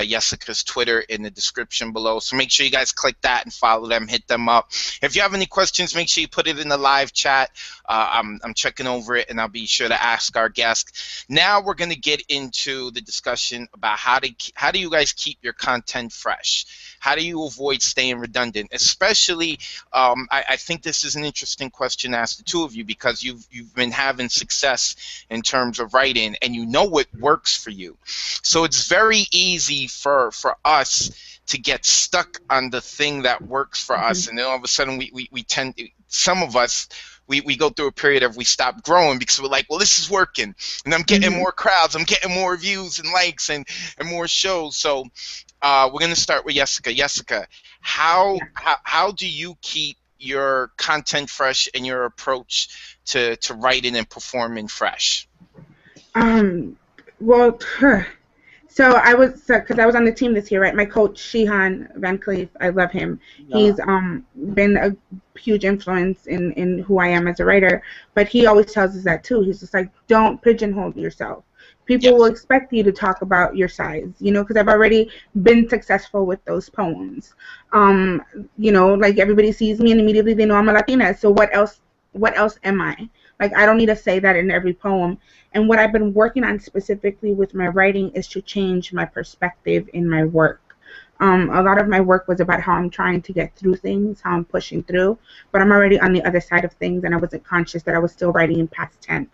[SPEAKER 2] Jessica's Twitter in the description below. So make sure you guys click that and follow them, hit them up. If you have any questions, make sure you put it in the live chat. I'm checking over it, and I'll be sure to ask our guest. Now we're going to get into the discussion about how do you guys keep your content fresh? How do you avoid staying redundant? Especially, I think this is an interesting question to ask the two of you, because you've been having success in terms of writing, and you know what works for you. So it's very easy for us to get stuck on the thing that works for us, and then all of a sudden we tend, some of us, we go through a period of we stop growing because we're like, well, this is working, and I'm getting more crowds, I'm getting more views and likes and more shows. So we're going to start with Jessica. Jessica, how do you keep your content fresh and your approach to writing and performing fresh?
[SPEAKER 3] Well, so I was, because I was on the team this year, right? My coach, Shihan Van Cleef, I love him. Yeah. He's been a huge influence in who I am as a writer, but he always tells us that too. He's just like, don't pigeonhole yourself. People will expect you to talk about your size, you know, because I've already been successful with those poems. You know, like everybody sees me and immediately they know I'm a Latina. So what else am I? Like, I don't need to say that in every poem. And what I've been working on specifically with my writing is to change my perspective in my work. A lot of my work was about how I'm trying to get through things, how I'm pushing through, but I'm already on the other side of things, and I wasn't conscious that I was still writing in past tense.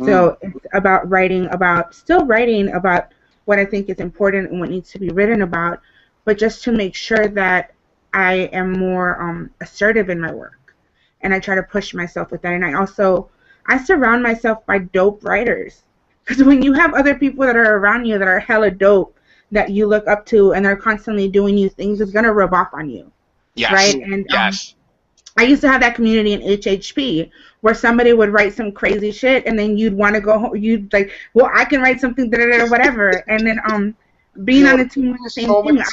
[SPEAKER 3] So it's about still writing about what I think is important and what needs to be written about, but just to make sure that I am more assertive in my work, and I try to push myself with that. And I surround myself by dope writers, because when you have other people that are around you that are hella dope, that you look up to and are constantly doing new things is gonna rub off on you.
[SPEAKER 2] Yes.
[SPEAKER 3] Right? And
[SPEAKER 2] yes.
[SPEAKER 3] I used to have that community in HHP where somebody would write some crazy shit, and then you'd want to go home. You'd like, well, I can write something, whatever. And then being on a team with the same thing,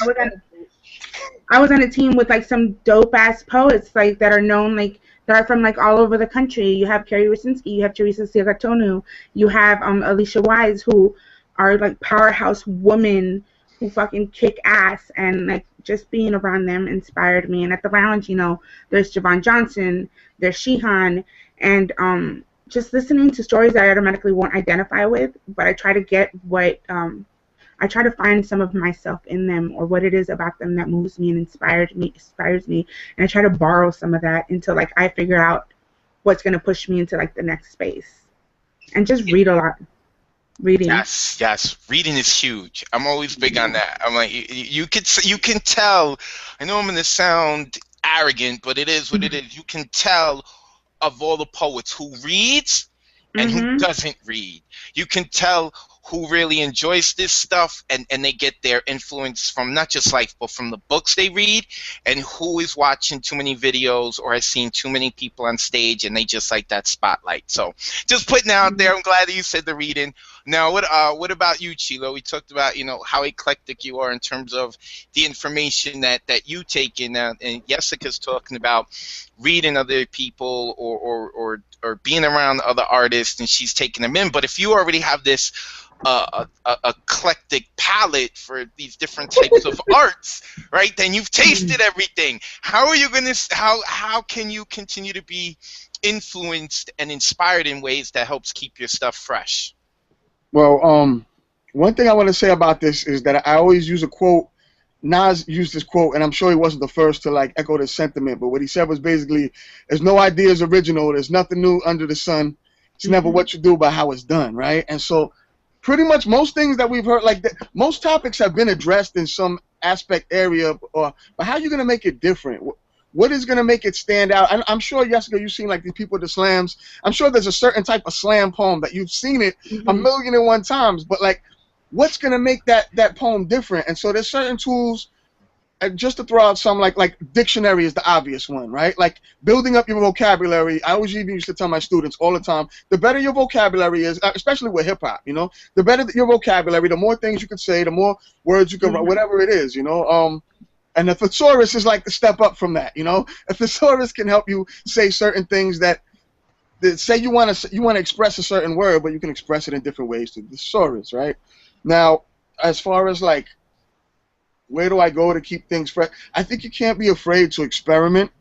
[SPEAKER 3] I was on a team with like some dope ass poets like that are known, like that are from like all over the country. You have Carrie Rasinski, you have Teresa Siagatonu, you have Alicia Wise, who are like powerhouse women who fucking kick ass, and like just being around them inspired me. And at the lounge, you know, there's Javon Johnson, there's Shihan, and just listening to stories I automatically won't identify with, but I try to get what I try to find some of myself in them, or what it is about them that moves me and inspires me, and I try to borrow some of that until like I figure out what's gonna push me into like the next space, and just read a lot. Reading.
[SPEAKER 2] Yes. Reading is huge. I'm always big on that. I'm like, you can tell. I know I'm gonna sound arrogant, but it is what it is. You can tell of all the poets who reads and who doesn't read. You can tell who really enjoys this stuff and they get their influence from not just life but from the books they read, and who is watching too many videos or has seen too many people on stage and they just like that spotlight. So just putting out there, I'm glad that you said the reading. Now what about you, Chilo? We talked about, you know, how eclectic you are in terms of the information that you take in, and Jessica's talking about reading other people or being around other artists, and she's taking them in. But if you already have this eclectic palette for these different types of arts, right? Then you've tasted everything. How are you gonna? How can you continue to be influenced and inspired in ways that helps keep your stuff fresh?
[SPEAKER 1] Well, one thing I want to say about this is that I always use a quote. Nas used this quote, and I'm sure he wasn't the first to like echo this sentiment, but what he said was basically, "There's no ideas original. There's nothing new under the sun. It's never what you do, but how it's done." Right? And so pretty much most things that we've heard, like most topics have been addressed in some aspect area, but how are you going to make it different? What is going to make it stand out? I'm sure, Jessica, you've seen like these people at the slams. I'm sure there's a certain type of slam poem that you've seen it a million and one times, but like, what's going to make that poem different? And so there's certain tools, just to throw out some, like dictionary is the obvious one, right? Like building up your vocabulary. I always even used to tell my students all the time, the better your vocabulary is, especially with hip hop, you know, the better your vocabulary, the more things you could say, the more words you can write, whatever it is, you know. And the thesaurus is like the step up from that, you know. A thesaurus can help you say certain things that say you want to express a certain word, but you can express it in different ways through the thesaurus, right? Now, as far as like, where do I go to keep things fresh? I think you can't be afraid to experiment.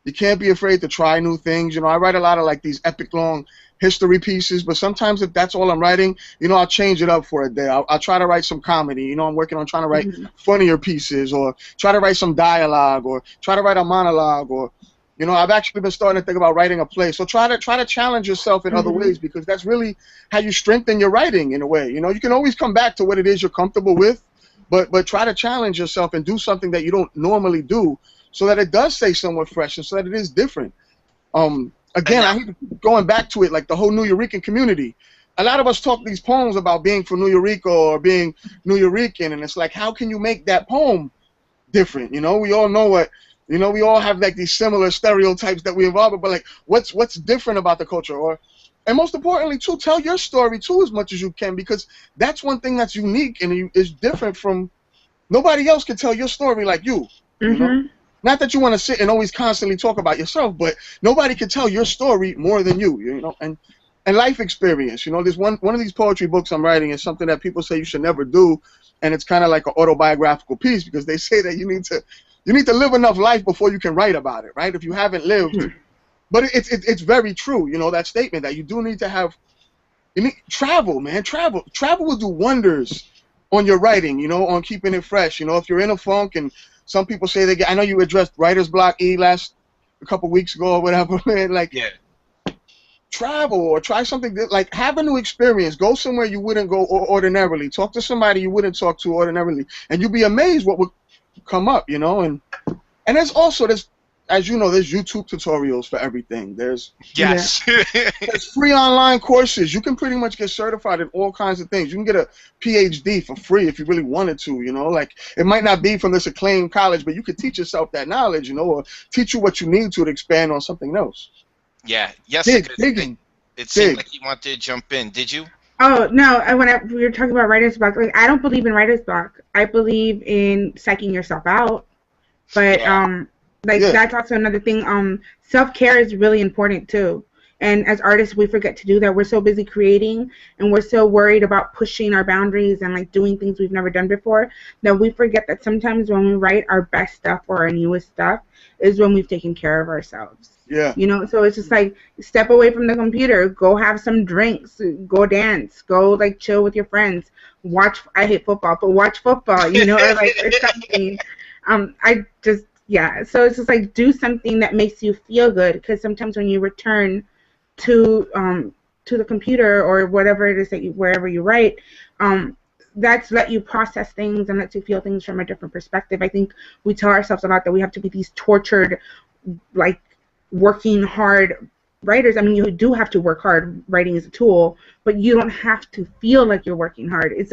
[SPEAKER 1] You can't be afraid to try new things. You know, I write a lot of like these epic long history pieces, but sometimes if that's all I'm writing, you know, I'll change it up for a day. I'll try to write some comedy. You know, I'm working on trying to write funnier pieces, or try to write some dialogue, or try to write a monologue, or, you know, I've actually been starting to think about writing a play. So try to challenge yourself in other ways, because that's really how you strengthen your writing in a way. You know, you can always come back to what it is you're comfortable with, but try to challenge yourself and do something that you don't normally do, so that it does stay somewhat fresh and so that it is different. Again, I keep going back to it, like the whole New Yorican community. A lot of us talk these poems about being from New Yorico or being New Yorican, and it's like, how can you make that poem different? You know, we all know what, you know, we all have like these similar stereotypes that we involve, but like, what's different about the culture? And most importantly, too, tell your story too as much as you can, because that's one thing that's unique and is different from, nobody else can tell your story like you. You know? Not that you want to sit and always constantly talk about yourself, but nobody can tell your story more than you. You know, and life experience. You know, there's one of these poetry books I'm writing is something that people say you should never do, and it's kind of like an autobiographical piece, because they say that you need to live enough life before you can write about it, right? If you haven't lived. But it's very true, you know, that statement that you do need to have. You need travel, man. Travel will do wonders on your writing, you know, on keeping it fresh. You know, if you're in a funk, and some people say they get, I know you addressed writer's block a couple weeks ago or whatever, man. Like, travel or try something like have a new experience. Go somewhere you wouldn't go ordinarily. Talk to somebody you wouldn't talk to ordinarily, and you'll be amazed what would come up, you know. And there's as you know, there's YouTube tutorials for everything.
[SPEAKER 2] Yes.
[SPEAKER 1] There's free online courses. You can pretty much get certified in all kinds of things. You can get a PhD for free if you really wanted to, you know. Like, it might not be from this acclaimed college, but you could teach yourself that knowledge, you know, or teach you what you need to expand on something else.
[SPEAKER 2] Yeah. Yes.
[SPEAKER 1] Digging.
[SPEAKER 2] It seemed like you wanted to jump in. Did you?
[SPEAKER 3] Oh no! We were talking about writer's block. Like, I don't believe in writer's block. I believe in psyching yourself out. But that's also another thing. Self-care is really important too. And as artists, we forget to do that. We're so busy creating, and we're so worried about pushing our boundaries and like doing things we've never done before, that we forget that sometimes when we write our best stuff or our newest stuff is when we've taken care of ourselves.
[SPEAKER 1] Yeah.
[SPEAKER 3] You know, so it's just like, step away from the computer, go have some drinks, go dance, go like chill with your friends, watch. I hate football, but watch football. You know, or something. So it's just like, do something that makes you feel good, because sometimes when you return to the computer or whatever it is that wherever you write, that's let you process things and lets you feel things from a different perspective. I think we tell ourselves a lot that we have to be these tortured, like, working hard writers. I mean, you do have to work hard. Writing is a tool, but you don't have to feel like you're working hard. It's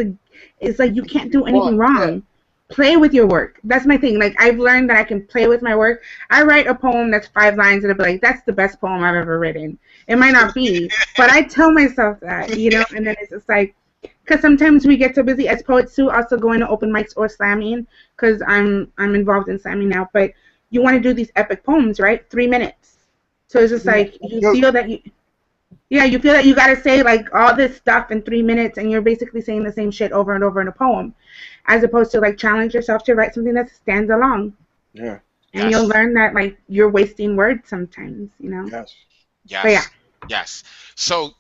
[SPEAKER 3] like you can't do anything wrong. Play with your work. That's my thing. Like, I've learned that I can play with my work. I write a poem that's 5 lines and I'll be like, that's the best poem I've ever written. It might not be, but I tell myself that, you know, and then it's just like, because sometimes we get so busy as poets too, also going to open mics or slamming, because I'm involved in slamming now, but you want to do these epic poems, right? 3 minutes. So it's just like, you feel that you got to say like all this stuff in 3 minutes, and you're basically saying the same shit over and over in a poem, as opposed to like challenge yourself to write something that stands alone.
[SPEAKER 1] Yeah.
[SPEAKER 3] And you'll learn that like you're wasting words sometimes, you know.
[SPEAKER 1] Yes.
[SPEAKER 2] Yes.
[SPEAKER 3] But yeah.
[SPEAKER 2] Yes. So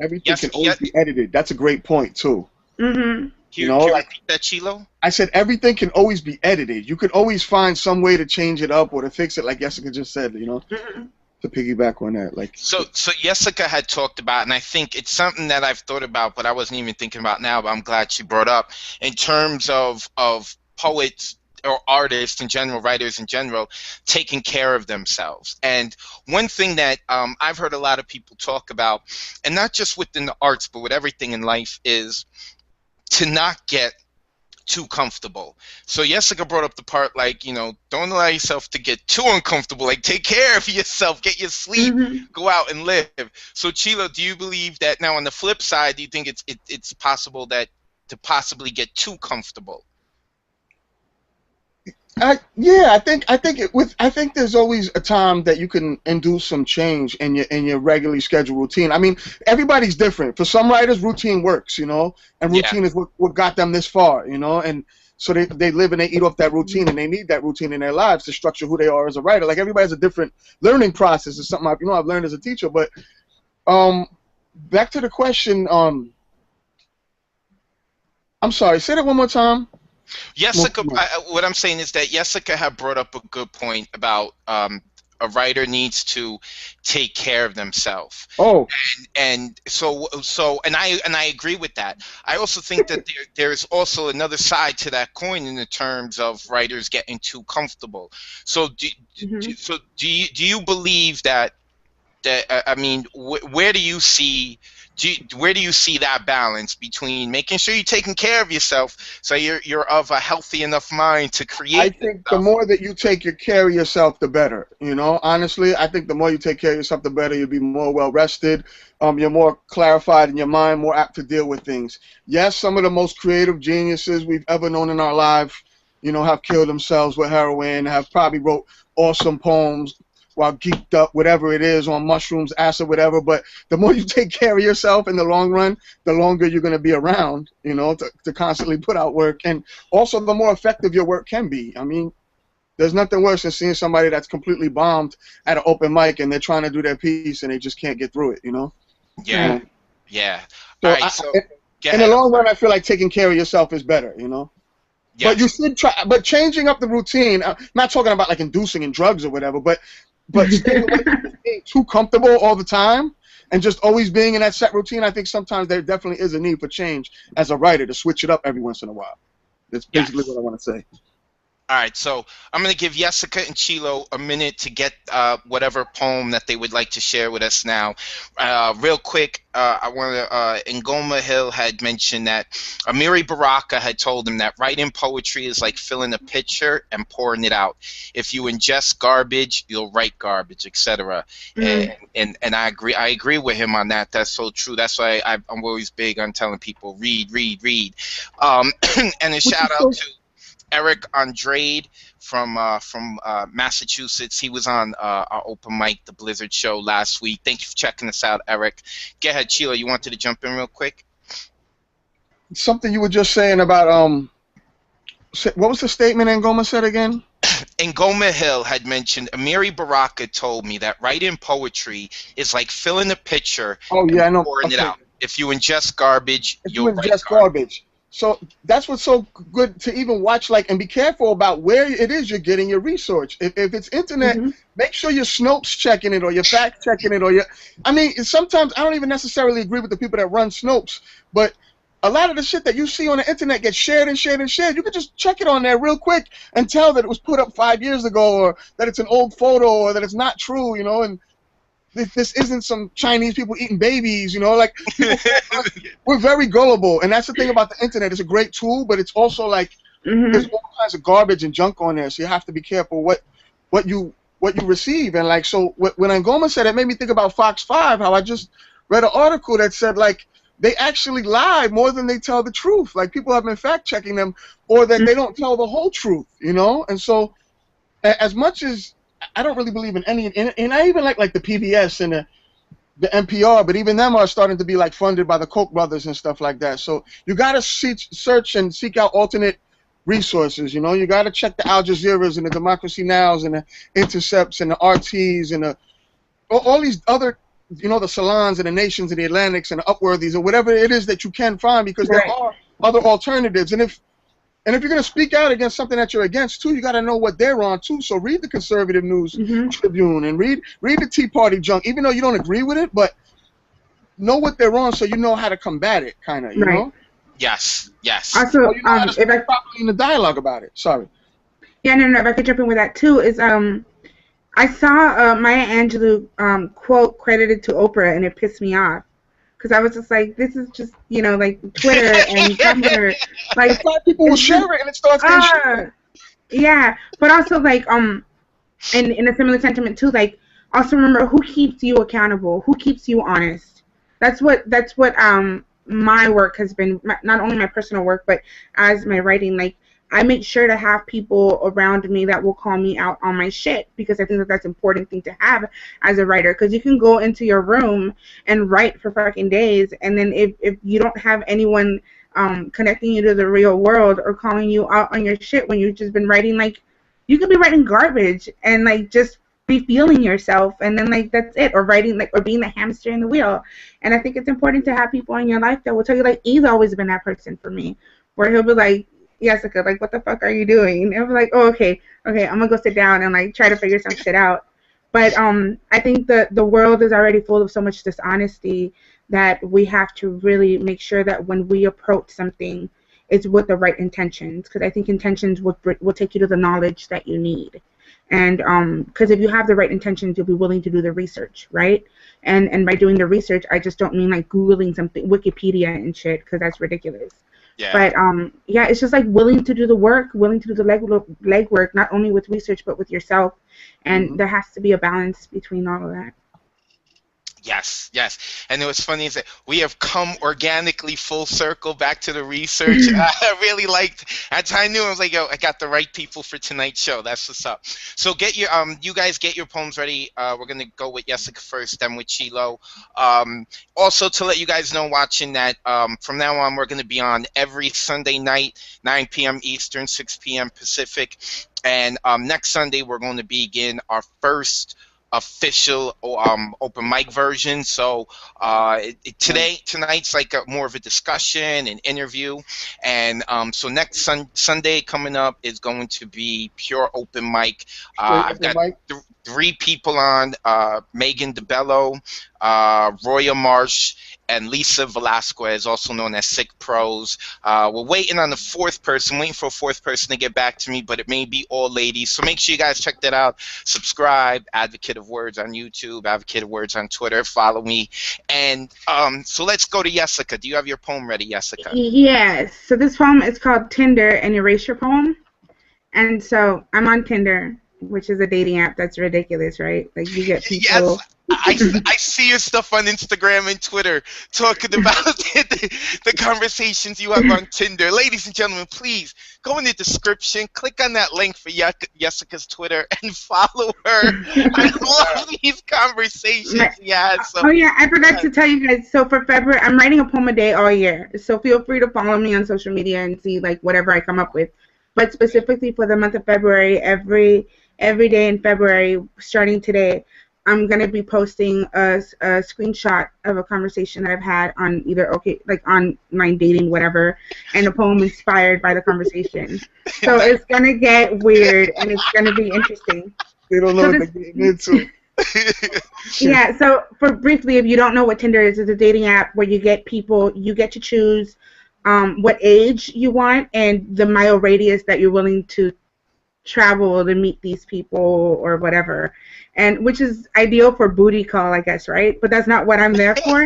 [SPEAKER 1] everything can always be edited. That's a great point too.
[SPEAKER 3] Mm-hmm.
[SPEAKER 2] You know, like that, Chilo?
[SPEAKER 1] I said everything can always be edited. You could always find some way to change it up or to fix it, like Jessica just said, you know.
[SPEAKER 3] Mm-hmm.
[SPEAKER 1] To piggyback on that, like.
[SPEAKER 2] So Jessica had talked about, and I think it's something that I've thought about, but I wasn't even thinking about now, but I'm glad she brought up, in terms of poets or artists in general, writers in general, taking care of themselves. And one thing that I've heard a lot of people talk about, and not just within the arts, but with everything in life, is to not get too comfortable. So Jessica brought up the part, like, you know, don't allow yourself to get too uncomfortable. Like, take care of yourself, get your sleep, go out and live. So Chilo, do you believe that now on the flip side, do you think it's possible that to possibly get too comfortable?
[SPEAKER 1] Yeah, I think there's always a time that you can induce some change in your regularly scheduled routine. I mean, everybody's different. For some writers, routine works, you know, and routine is what got them this far, you know, and so they live and they eat off that routine, and they need that routine in their lives to structure who they are as a writer. Like, everybody has a different learning process. It's something I've learned as a teacher. But back to the question. I'm sorry. Say that one more time.
[SPEAKER 2] Jessica, what I'm saying is that Jessica had brought up a good point about a writer needs to take care of themselves.
[SPEAKER 1] Oh.
[SPEAKER 2] And so I agree with that. I also think that there's also another side to that coin in the terms of writers getting too comfortable. So do you believe that I mean, where do you see that balance between making sure you're taking care of yourself, so you're of a healthy enough mind to create?
[SPEAKER 1] I think the more that you take care of yourself, the better. You know, honestly, I think the more you take care of yourself, the better. You'll be more well rested. You're more clarified in your mind, more apt to deal with things. Yes, some of the most creative geniuses we've ever known in our life, you know, have killed themselves with heroin, have probably wrote awesome poems while geeked up, whatever it is, on mushrooms, acid, whatever. But the more you take care of yourself in the long run, the longer you're going to be around, you know, to constantly put out work. And also the more effective your work can be. I mean, there's nothing worse than seeing somebody that's completely bombed at an open mic and they're trying to do their piece and they just can't get through it, you know?
[SPEAKER 2] Yeah. Yeah.
[SPEAKER 1] So,
[SPEAKER 2] all right,
[SPEAKER 1] in the long run, I feel like taking care of yourself is better, you know? Yes. But you should try, but changing up the routine, I'm not talking about like inducing in drugs or whatever, but staying away from being too comfortable all the time and just always being in that set routine. I think sometimes there definitely is a need for change as a writer, to switch it up every once in a while. That's basically what I want to say.
[SPEAKER 2] All right, so I'm going to give Jessica and Chilo a minute to get whatever poem that they would like to share with us now. Real quick, I want to, Ngoma Hill had mentioned that Amiri Baraka had told him that writing poetry is like filling a pitcher and pouring it out. If you ingest garbage, you'll write garbage, etc. And I agree with him on that. That's so true. That's why I'm always big on telling people read. And a shout out to Eric Andrade from Massachusetts. He was on our open mic, the Blizzard Show, last week. Thank you for checking us out, Eric. Go ahead, Chilo. You wanted to jump in real quick?
[SPEAKER 1] Something you were just saying about what was the statement Ngoma said again?
[SPEAKER 2] Ngoma Hill had mentioned, Amiri Baraka told me that writing poetry is like filling a pitcher
[SPEAKER 1] and I know.
[SPEAKER 2] pouring it out. If you ingest garbage,
[SPEAKER 1] you'll ingest garbage. So that's what's so good to even watch, like, and be careful about where it is you're getting your research. If it's internet, make sure you're Snopes checking it or you're fact checking it or you're, I mean, sometimes I don't even necessarily agree with the people that run Snopes, but a lot of the shit that you see on the internet gets shared and shared and shared. You can just check it on there real quick and tell that it was put up 5 years ago or that it's an old photo or that it's not true, you know, and this isn't some Chinese people eating babies, you know, like, we're very gullible, and that's the thing about the internet. It's a great tool, but it's also like, there's all kinds of garbage and junk on there, so you have to be careful what you receive. And like, so when Ngoma said it, made me think about Fox 5, how I just read an article that said, like, they actually lie more than they tell the truth. Like, people have been fact-checking them, or that they don't tell the whole truth, you know? And so, as much as I don't really believe in any, and I even like the PBS and the NPR, but even them are starting to be like funded by the Koch brothers and stuff like that. So you got to search and seek out alternate resources. You know, you got to check the Al Jazeeras and the Democracy Nows and the Intercepts and the RTs and all these other, you know, the Salons and the Nations and the Atlantics and the Upworthies or whatever it is that you can find, because there are other alternatives. And if you're going to speak out against something that you're against, too, you got to know what they're on, too. So read the Conservative News Tribune and read the Tea Party junk, even though you don't agree with it, but know what they're on so you know how to combat it, kind of, you know?
[SPEAKER 2] Yes.
[SPEAKER 1] you
[SPEAKER 3] Also,
[SPEAKER 1] know how to speak properly in the dialogue about it. Sorry.
[SPEAKER 3] Yeah, no, if I could jump in with that, too, is I saw Maya Angelou quote credited to Oprah, and it pissed me off. Because I was just like, this is just, you know, like Twitter and Tumblr. Like,
[SPEAKER 1] people will share it and it starts getting shared.
[SPEAKER 3] Yeah, but also, like, in a similar sentiment, too, like, also remember who keeps you accountable, who keeps you honest. That's what my work has been, not only my personal work, but as my writing. Like, I make sure to have people around me that will call me out on my shit, because I think that that's an important thing to have as a writer, because you can go into your room and write for fucking days, and then if you don't have anyone connecting you to the real world or calling you out on your shit when you've just been writing, like, you could be writing garbage and, like, just be feeling yourself, and then, like, that's it, or writing, like, or being the hamster in the wheel. And I think it's important to have people in your life that will tell you, like, E's always been that person for me, where he'll be like, Jessica, like, what the fuck are you doing? And I'm like, oh, okay, I'm gonna go sit down and, like, try to figure some shit out. But I think the world is already full of so much dishonesty that we have to really make sure that when we approach something, it's with the right intentions, because I think intentions will take you to the knowledge that you need. And because if you have the right intentions, you'll be willing to do the research, right? And by doing the research, I just don't mean, like, Googling something, Wikipedia and shit, because that's ridiculous.
[SPEAKER 2] Yeah.
[SPEAKER 3] But yeah, it's just like willing to do the work, willing to do the legwork, not only with research but with yourself, and there has to be a balance between all of that.
[SPEAKER 2] Yes. And what's funny is that we have come organically full circle back to the research. I really liked, as I knew, I was like, yo, I got the right people for tonight's show. That's what's up. So get your you guys get your poems ready. We're gonna go with Jessica first, then with Chilo. Also, to let you guys know watching that from now on we're gonna be on every Sunday night, 9 p.m. Eastern, 6 p.m. Pacific, and next Sunday we're going to begin our first official open mic version. So tonight's like more of a discussion and interview, and so next Sunday coming up is going to be pure open mic. I've got three people on: Megan DeBello, Roya Marsh, and Lisa Velasquez, also known as Sick Pros. We're waiting on the fourth person, waiting for a fourth person to get back to me, but it may be all ladies. So make sure you guys check that out. Subscribe, Advocate of Words on YouTube, Advocate of Words on Twitter. Follow me. And so let's go to Jessica. Do you have your poem ready, Jessica?
[SPEAKER 3] Yes. So this poem is called Tinder, an Erasure Poem. And so I'm on Tinder, which is a dating app that's ridiculous, right? Like you get people.
[SPEAKER 2] Yes. I see your stuff on Instagram and Twitter talking about the conversations you have on Tinder. Ladies and gentlemen, please go in the description, click on that link for Jessica's Twitter, and follow her. I love these conversations. Yeah. So,
[SPEAKER 3] oh yeah, I forgot to tell you guys. So for February, I'm writing a poem a day all year. So feel free to follow me on social media and see like whatever I come up with. But specifically for the month of February, every day in February, starting today, I'm going to be posting a screenshot of a conversation that I've had on either like online dating, whatever, and a poem inspired by the conversation. So it's going to get weird and it's going to be interesting.
[SPEAKER 1] They don't know what they're getting into.
[SPEAKER 3] Yeah, so for briefly, if you don't know what Tinder is, it's a dating app where you get people, you get to choose what age you want and the mile radius that you're willing to travel to meet these people or whatever, and which is ideal for booty call, I guess, right? But that's not what I'm there for.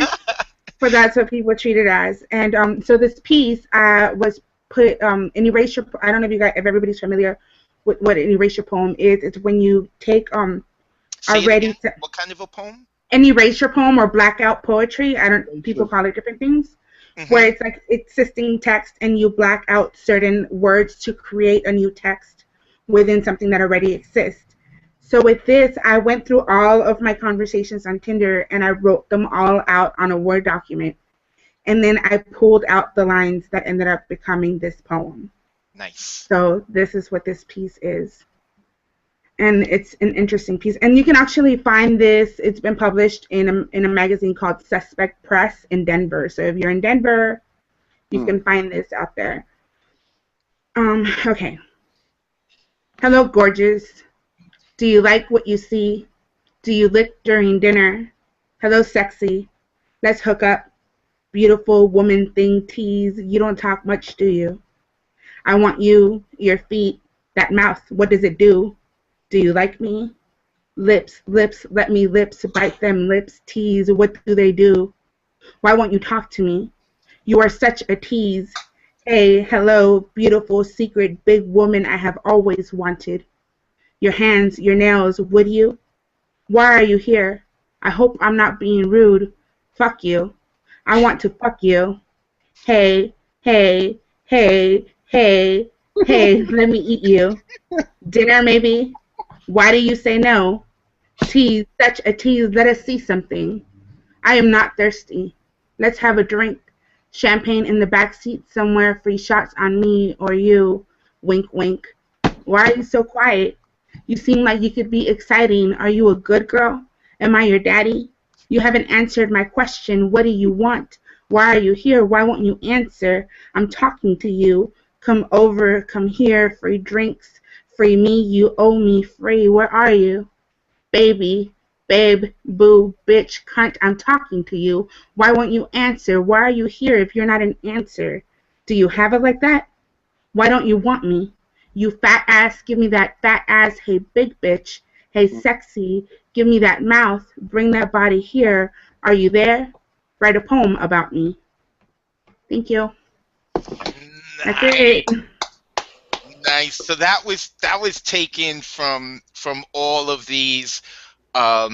[SPEAKER 3] But that's what people treat it as. And so this piece was put an erasure. I don't know if everybody's familiar with what an erasure poem is. It's when you take already.
[SPEAKER 2] What kind of a poem?
[SPEAKER 3] An erasure poem or blackout poetry. People call it different things. Mm-hmm. Where it's like existing text and you black out certain words to create a new text within something that already exists. So with this, I went through all of my conversations on Tinder and I wrote them all out on a Word document. And then I pulled out the lines that ended up becoming this poem.
[SPEAKER 2] Nice.
[SPEAKER 3] So this is what this piece is. And it's an interesting piece. And you can actually find this. It's been published in a magazine called Suspect Press in Denver. So if you're in Denver, you can find this out there. Okay. Hello, gorgeous. Do you like what you see? Do you lick during dinner? Hello, sexy. Let's hook up. Beautiful woman thing tease. You don't talk much, do you? I want you, your feet, that mouth. What does it do? Do you like me? Lips, let me lips, bite them lips, tease. What do they do? Why won't you talk to me? You are such a tease. Hey, hello, beautiful, secret, big woman I have always wanted. Your hands, your nails, would you? Why are you here? I hope I'm not being rude. Fuck you. I want to fuck you. Hey, hey, hey, hey, hey, let me eat you. Dinner, maybe? Why do you say no? Tease, such a tease, let us see something. I am not thirsty. Let's have a drink. Champagne in the back seat somewhere, free shots on me or you. Wink, wink. Why are you so quiet? You seem like you could be exciting. Are you a good girl? Am I your daddy? You haven't answered my question. What do you want? Why are you here? Why won't you answer? I'm talking to you. Come over, come here, free drinks. Free me, you owe me free. Where are you? Baby, babe, boo, bitch, cunt, I'm talking to you. Why won't you answer? Why are you here if you're not an answer? Do you have it like that? Why don't you want me? You fat ass, give me that fat ass. Hey, big bitch. Hey, sexy, give me that mouth. Bring that body here. Are you there? Write a poem about me. Thank you. That's it.
[SPEAKER 2] Nice. So that was taken from all of these, or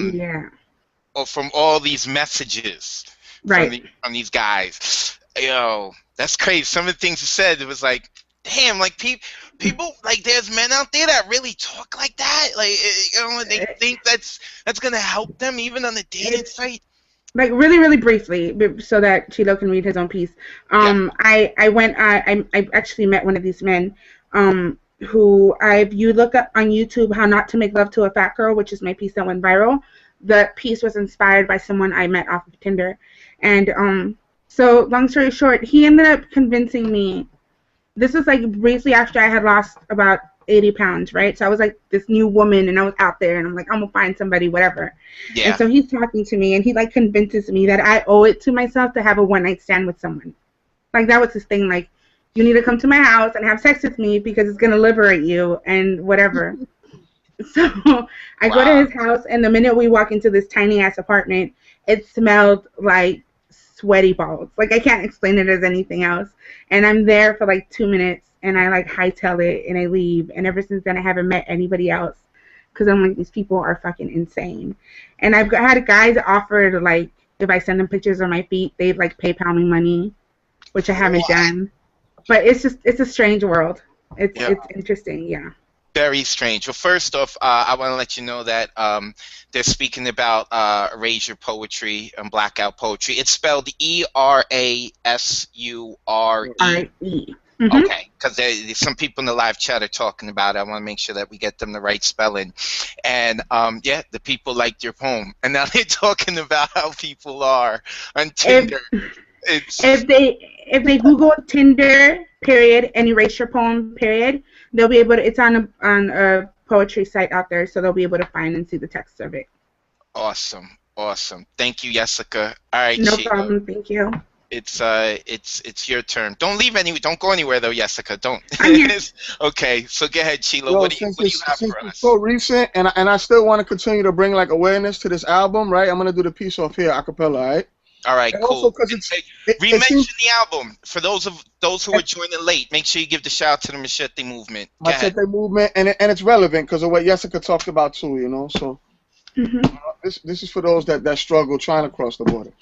[SPEAKER 2] from all these messages,
[SPEAKER 3] right?
[SPEAKER 2] From these guys. Yo, that's crazy. Some of the things you said, it was like, damn, like people, like there's men out there that really talk like that, like they think that's gonna help them even on the dating site.
[SPEAKER 3] Like really briefly, so that Chilo can read his own piece. I actually met one of these men. Who you look up on YouTube How Not to Make Love to a Fat Girl, which is my piece that went viral. The piece was inspired by someone I met off of Tinder. And so long story short, he ended up convincing me. This is like briefly after I had lost about 80 pounds, right? So I was like this new woman, and I was out there, and I'm like, I'm gonna find somebody, whatever.
[SPEAKER 2] Yeah.
[SPEAKER 3] And so he's talking to me, and he like convinces me that I owe it to myself to have a one night stand with someone. Like that was his thing. Like, you need to come to my house and have sex with me because it's gonna liberate you and whatever. So I go to his house, and the minute we walk into this tiny ass apartment, it smelled like sweaty balls. Like I can't explain it as anything else. And I'm there for like 2 minutes, and I like hightail it, and I leave. And ever since then, I haven't met anybody else because I'm like, these people are fucking insane. And I've had guys offer to, like, if I send them pictures of my feet, they'd like PayPal me money, which I haven't done. But it's a strange world. It's interesting, yeah.
[SPEAKER 2] Very strange. Well, first off, I want to let you know that they're speaking about erasure poetry and blackout poetry. It's spelled Erasure.
[SPEAKER 3] Mm-hmm.
[SPEAKER 2] Okay, because there's some people in the live chat are talking about it. I want to make sure that we get them the right spelling. And yeah, the people liked your poem, and now they're talking about how people are on Tinder.
[SPEAKER 3] If they Google Tinder period and erasure poem period, they'll be able to. It's on a poetry site out there, so they'll be able to find and see the text of it.
[SPEAKER 2] Awesome. Thank you, Jessica. All right,
[SPEAKER 3] no
[SPEAKER 2] Chilo.
[SPEAKER 3] problem. Thank you.
[SPEAKER 2] It's your turn. Don't go anywhere though, Jessica. Don't. Okay, so go ahead, Chilo. What do you have for us?
[SPEAKER 1] It's so recent, and I still want to continue to bring like awareness to this album, right? I'm gonna do the piece off here, a cappella, all right?
[SPEAKER 2] All right,
[SPEAKER 1] and
[SPEAKER 2] cool.
[SPEAKER 1] Also,
[SPEAKER 2] Re-mention the album for those who are joining late. Make sure you give the shout out to the Machete movement.
[SPEAKER 1] Machete movement, and it's relevant because of what Jessica talked about too, you know. So this is for those that struggle trying to cross the border.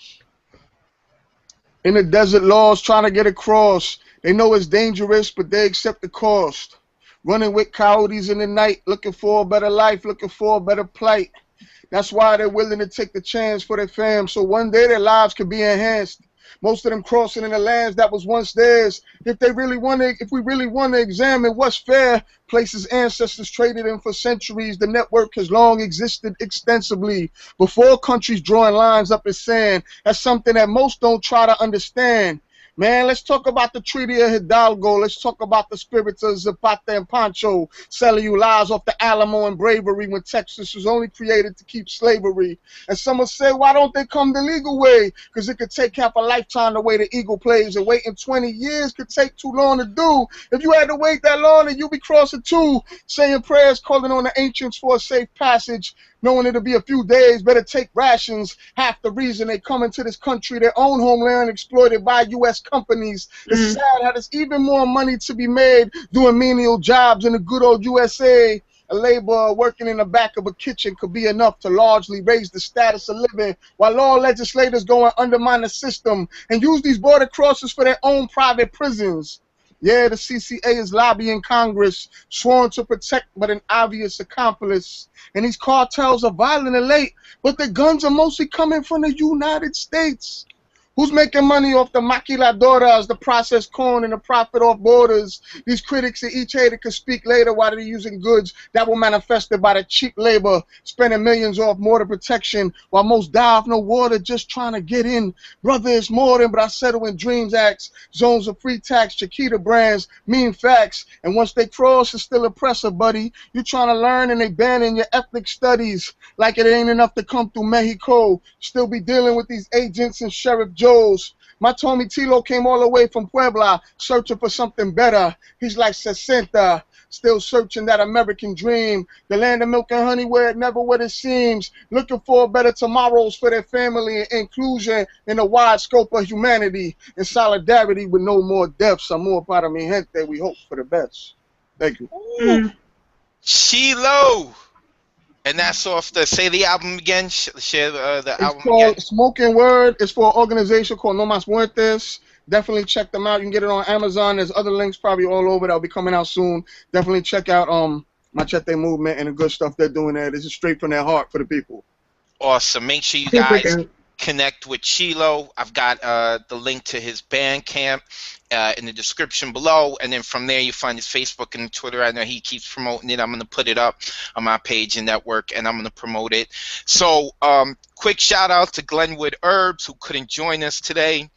[SPEAKER 1] In the desert, laws trying to get across. They know it's dangerous, but they accept the cost. Running with coyotes in the night, looking for a better life, looking for a better plight. That's why they're willing to take the chance for their fam, so one day their lives could be enhanced. Most of them crossing in the lands that was once theirs. If we really want to examine what's fair, places ancestors traded in for centuries, the network has long existed extensively. Before countries drawing lines up in sand, that's something that most don't try to understand. Man, let's talk about the Treaty of Hidalgo. Let's talk about the spirits of Zapata and Pancho selling you lies off the Alamo and bravery when Texas was only created to keep slavery. And some will say, why don't they come the legal way? Because it could take half a lifetime the way the eagle plays, and waiting 20 years could take too long to do. If you had to wait that long, then you'd be crossing too, saying prayers, calling on the ancients for a safe passage. Knowing it'll be a few days, better take rations. Half the reason they come into this country, their own homeland, exploited by U.S. companies. It's sad how there's even more money to be made doing menial jobs in the good old USA. A laborer working in the back of a kitchen could be enough to largely raise the status of living, while law legislators go and undermine the system and use these border crossers for their own private prisons. Yeah, the CCA is lobbying Congress, sworn to protect but an obvious accomplice. And these cartels are violent and late, but the guns are mostly coming from the United States. Who's making money off the maquiladoras, the processed corn, and the profit off borders? These critics of each hater could speak later while they're using goods that were manifested by the cheap labor, spending millions off border protection, while most die off no water just trying to get in. Brother, it's more than Bracero and Dreams Acts, zones of free tax, Chiquita brands, mean facts. And once they cross, it's still oppressive, buddy. You trying to learn and they banning your ethnic studies like it ain't enough to come through Mexico. Still be dealing with these agents and Sheriff Joe. My Tommy Chilo came all the way from Puebla, searching for something better. He's like 60, still searching that American dream, the land of milk and honey where it never what it seems, looking for better tomorrows for their family and inclusion in a wide scope of humanity, in solidarity with no more deaths. Amor para mi gente, we hope for the best. Thank you.
[SPEAKER 2] Chilo! And that's off the, say the album again, share the album
[SPEAKER 1] called
[SPEAKER 2] again.
[SPEAKER 1] Smoking Word. It's for an organization called No Mas Muertes. Definitely check them out. You can get it on Amazon. There's other links probably all over that'll be coming out soon. Definitely check out Machete Movement and the good stuff they're doing there. This is straight from their heart for the people.
[SPEAKER 2] Awesome. Make sure you guys connect with Chilo. I've got the link to his Bandcamp in the description below, and then from there you find his Facebook and Twitter. I know he keeps promoting it. I'm going to put it up on my page and network, and I'm going to promote it. So quick shout out to Glenwood Herbs, who couldn't join us today.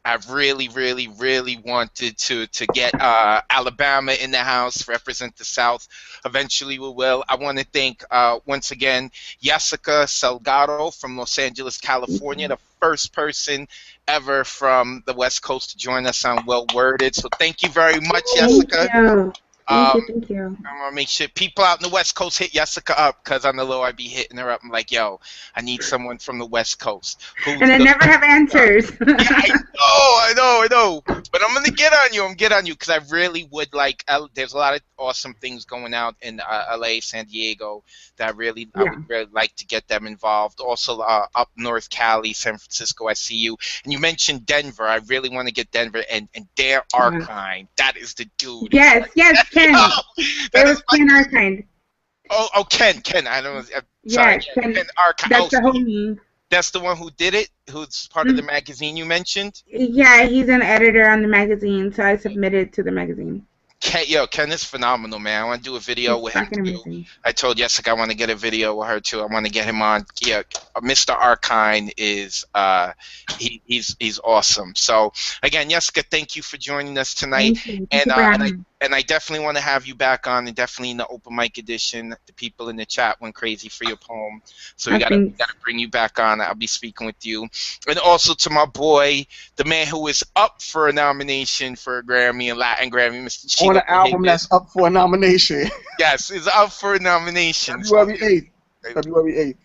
[SPEAKER 2] I really, really, really wanted to get Alabama in the house, represent the South. Eventually, we will. I want to thank once again Jessica Salgado from Los Angeles, California, the first person ever from the West Coast to join us on Well Worded. So thank you very much, Jessica.
[SPEAKER 3] Thank you.
[SPEAKER 2] I want to make sure people out in the West Coast hit Jessica up, because on the low I be hitting her up. I'm like, yo, I need someone from the West Coast.
[SPEAKER 3] And I never have answers.
[SPEAKER 2] Yeah, I know. But I'm gonna get on you because I really would like. There's a lot of awesome things going out in LA, San Diego that I would really like to get them involved. Also up north, Cali, San Francisco. I see you, and you mentioned Denver. I really want to get Denver and their Archine. That is the dude.
[SPEAKER 3] Yes, Ken. There was Ken Archine.
[SPEAKER 2] Oh, Ken. I don't know.
[SPEAKER 3] Sorry,
[SPEAKER 2] Ken Archine.
[SPEAKER 3] That's the homie.
[SPEAKER 2] That's the one who did it, who's part of the magazine you mentioned?
[SPEAKER 3] Yeah, he's an editor on the magazine, so I submitted to the magazine.
[SPEAKER 2] Ken is phenomenal, man. I want to do a video with him too.
[SPEAKER 3] Amazing.
[SPEAKER 2] I told Jessica I want to get a video with her too. I want to get him on. Yeah, Mr. Archine is he's awesome. So again, Jessica, thank you for joining us tonight. And I definitely want to have you back on, and definitely in the open mic edition. The people in the chat went crazy for your poem, so we gotta bring you back on. I'll be speaking with you, and also to my boy, the man who is up for a nomination for a Grammy and Latin Grammy, Mr. Chilo.
[SPEAKER 1] On an album that's up for a nomination.
[SPEAKER 2] Yes, is up for a nomination.
[SPEAKER 1] February 8th.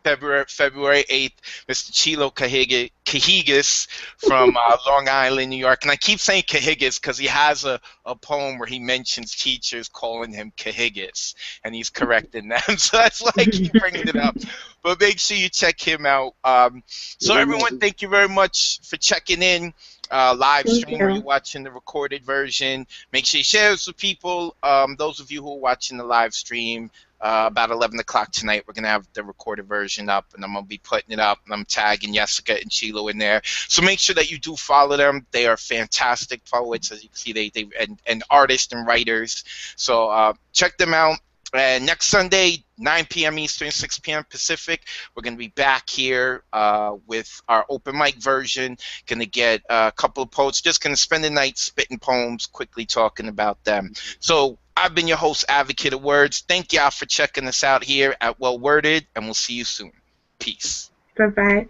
[SPEAKER 2] February 8th, Mr. Chilo Cahigas from Long Island, New York. And I keep saying Cahigas because he has a poem where he mentions teachers calling him Cahigas, and he's correcting them. So that's why I keep bringing it up. But make sure you check him out. So everyone, thank you very much for checking in. Live stream, or you're watching the recorded version. Make sure you share this with people. Those of you who are watching the live stream, about 11 o'clock tonight, we're going to have the recorded version up, and I'm going to be putting it up, and I'm tagging Jessica and Chilo in there. So make sure that you do follow them. They are fantastic poets, as you can see, and artists and writers. So check them out. And next Sunday, 9 p.m. Eastern, 6 p.m. Pacific, we're going to be back here with our open mic version. Going to get a couple of poets. Just going to spend the night spitting poems, quickly talking about them. So I've been your host, Advocate of Words. Thank y'all for checking us out here at Well Worded, and we'll see you soon. Peace.
[SPEAKER 3] Bye-bye.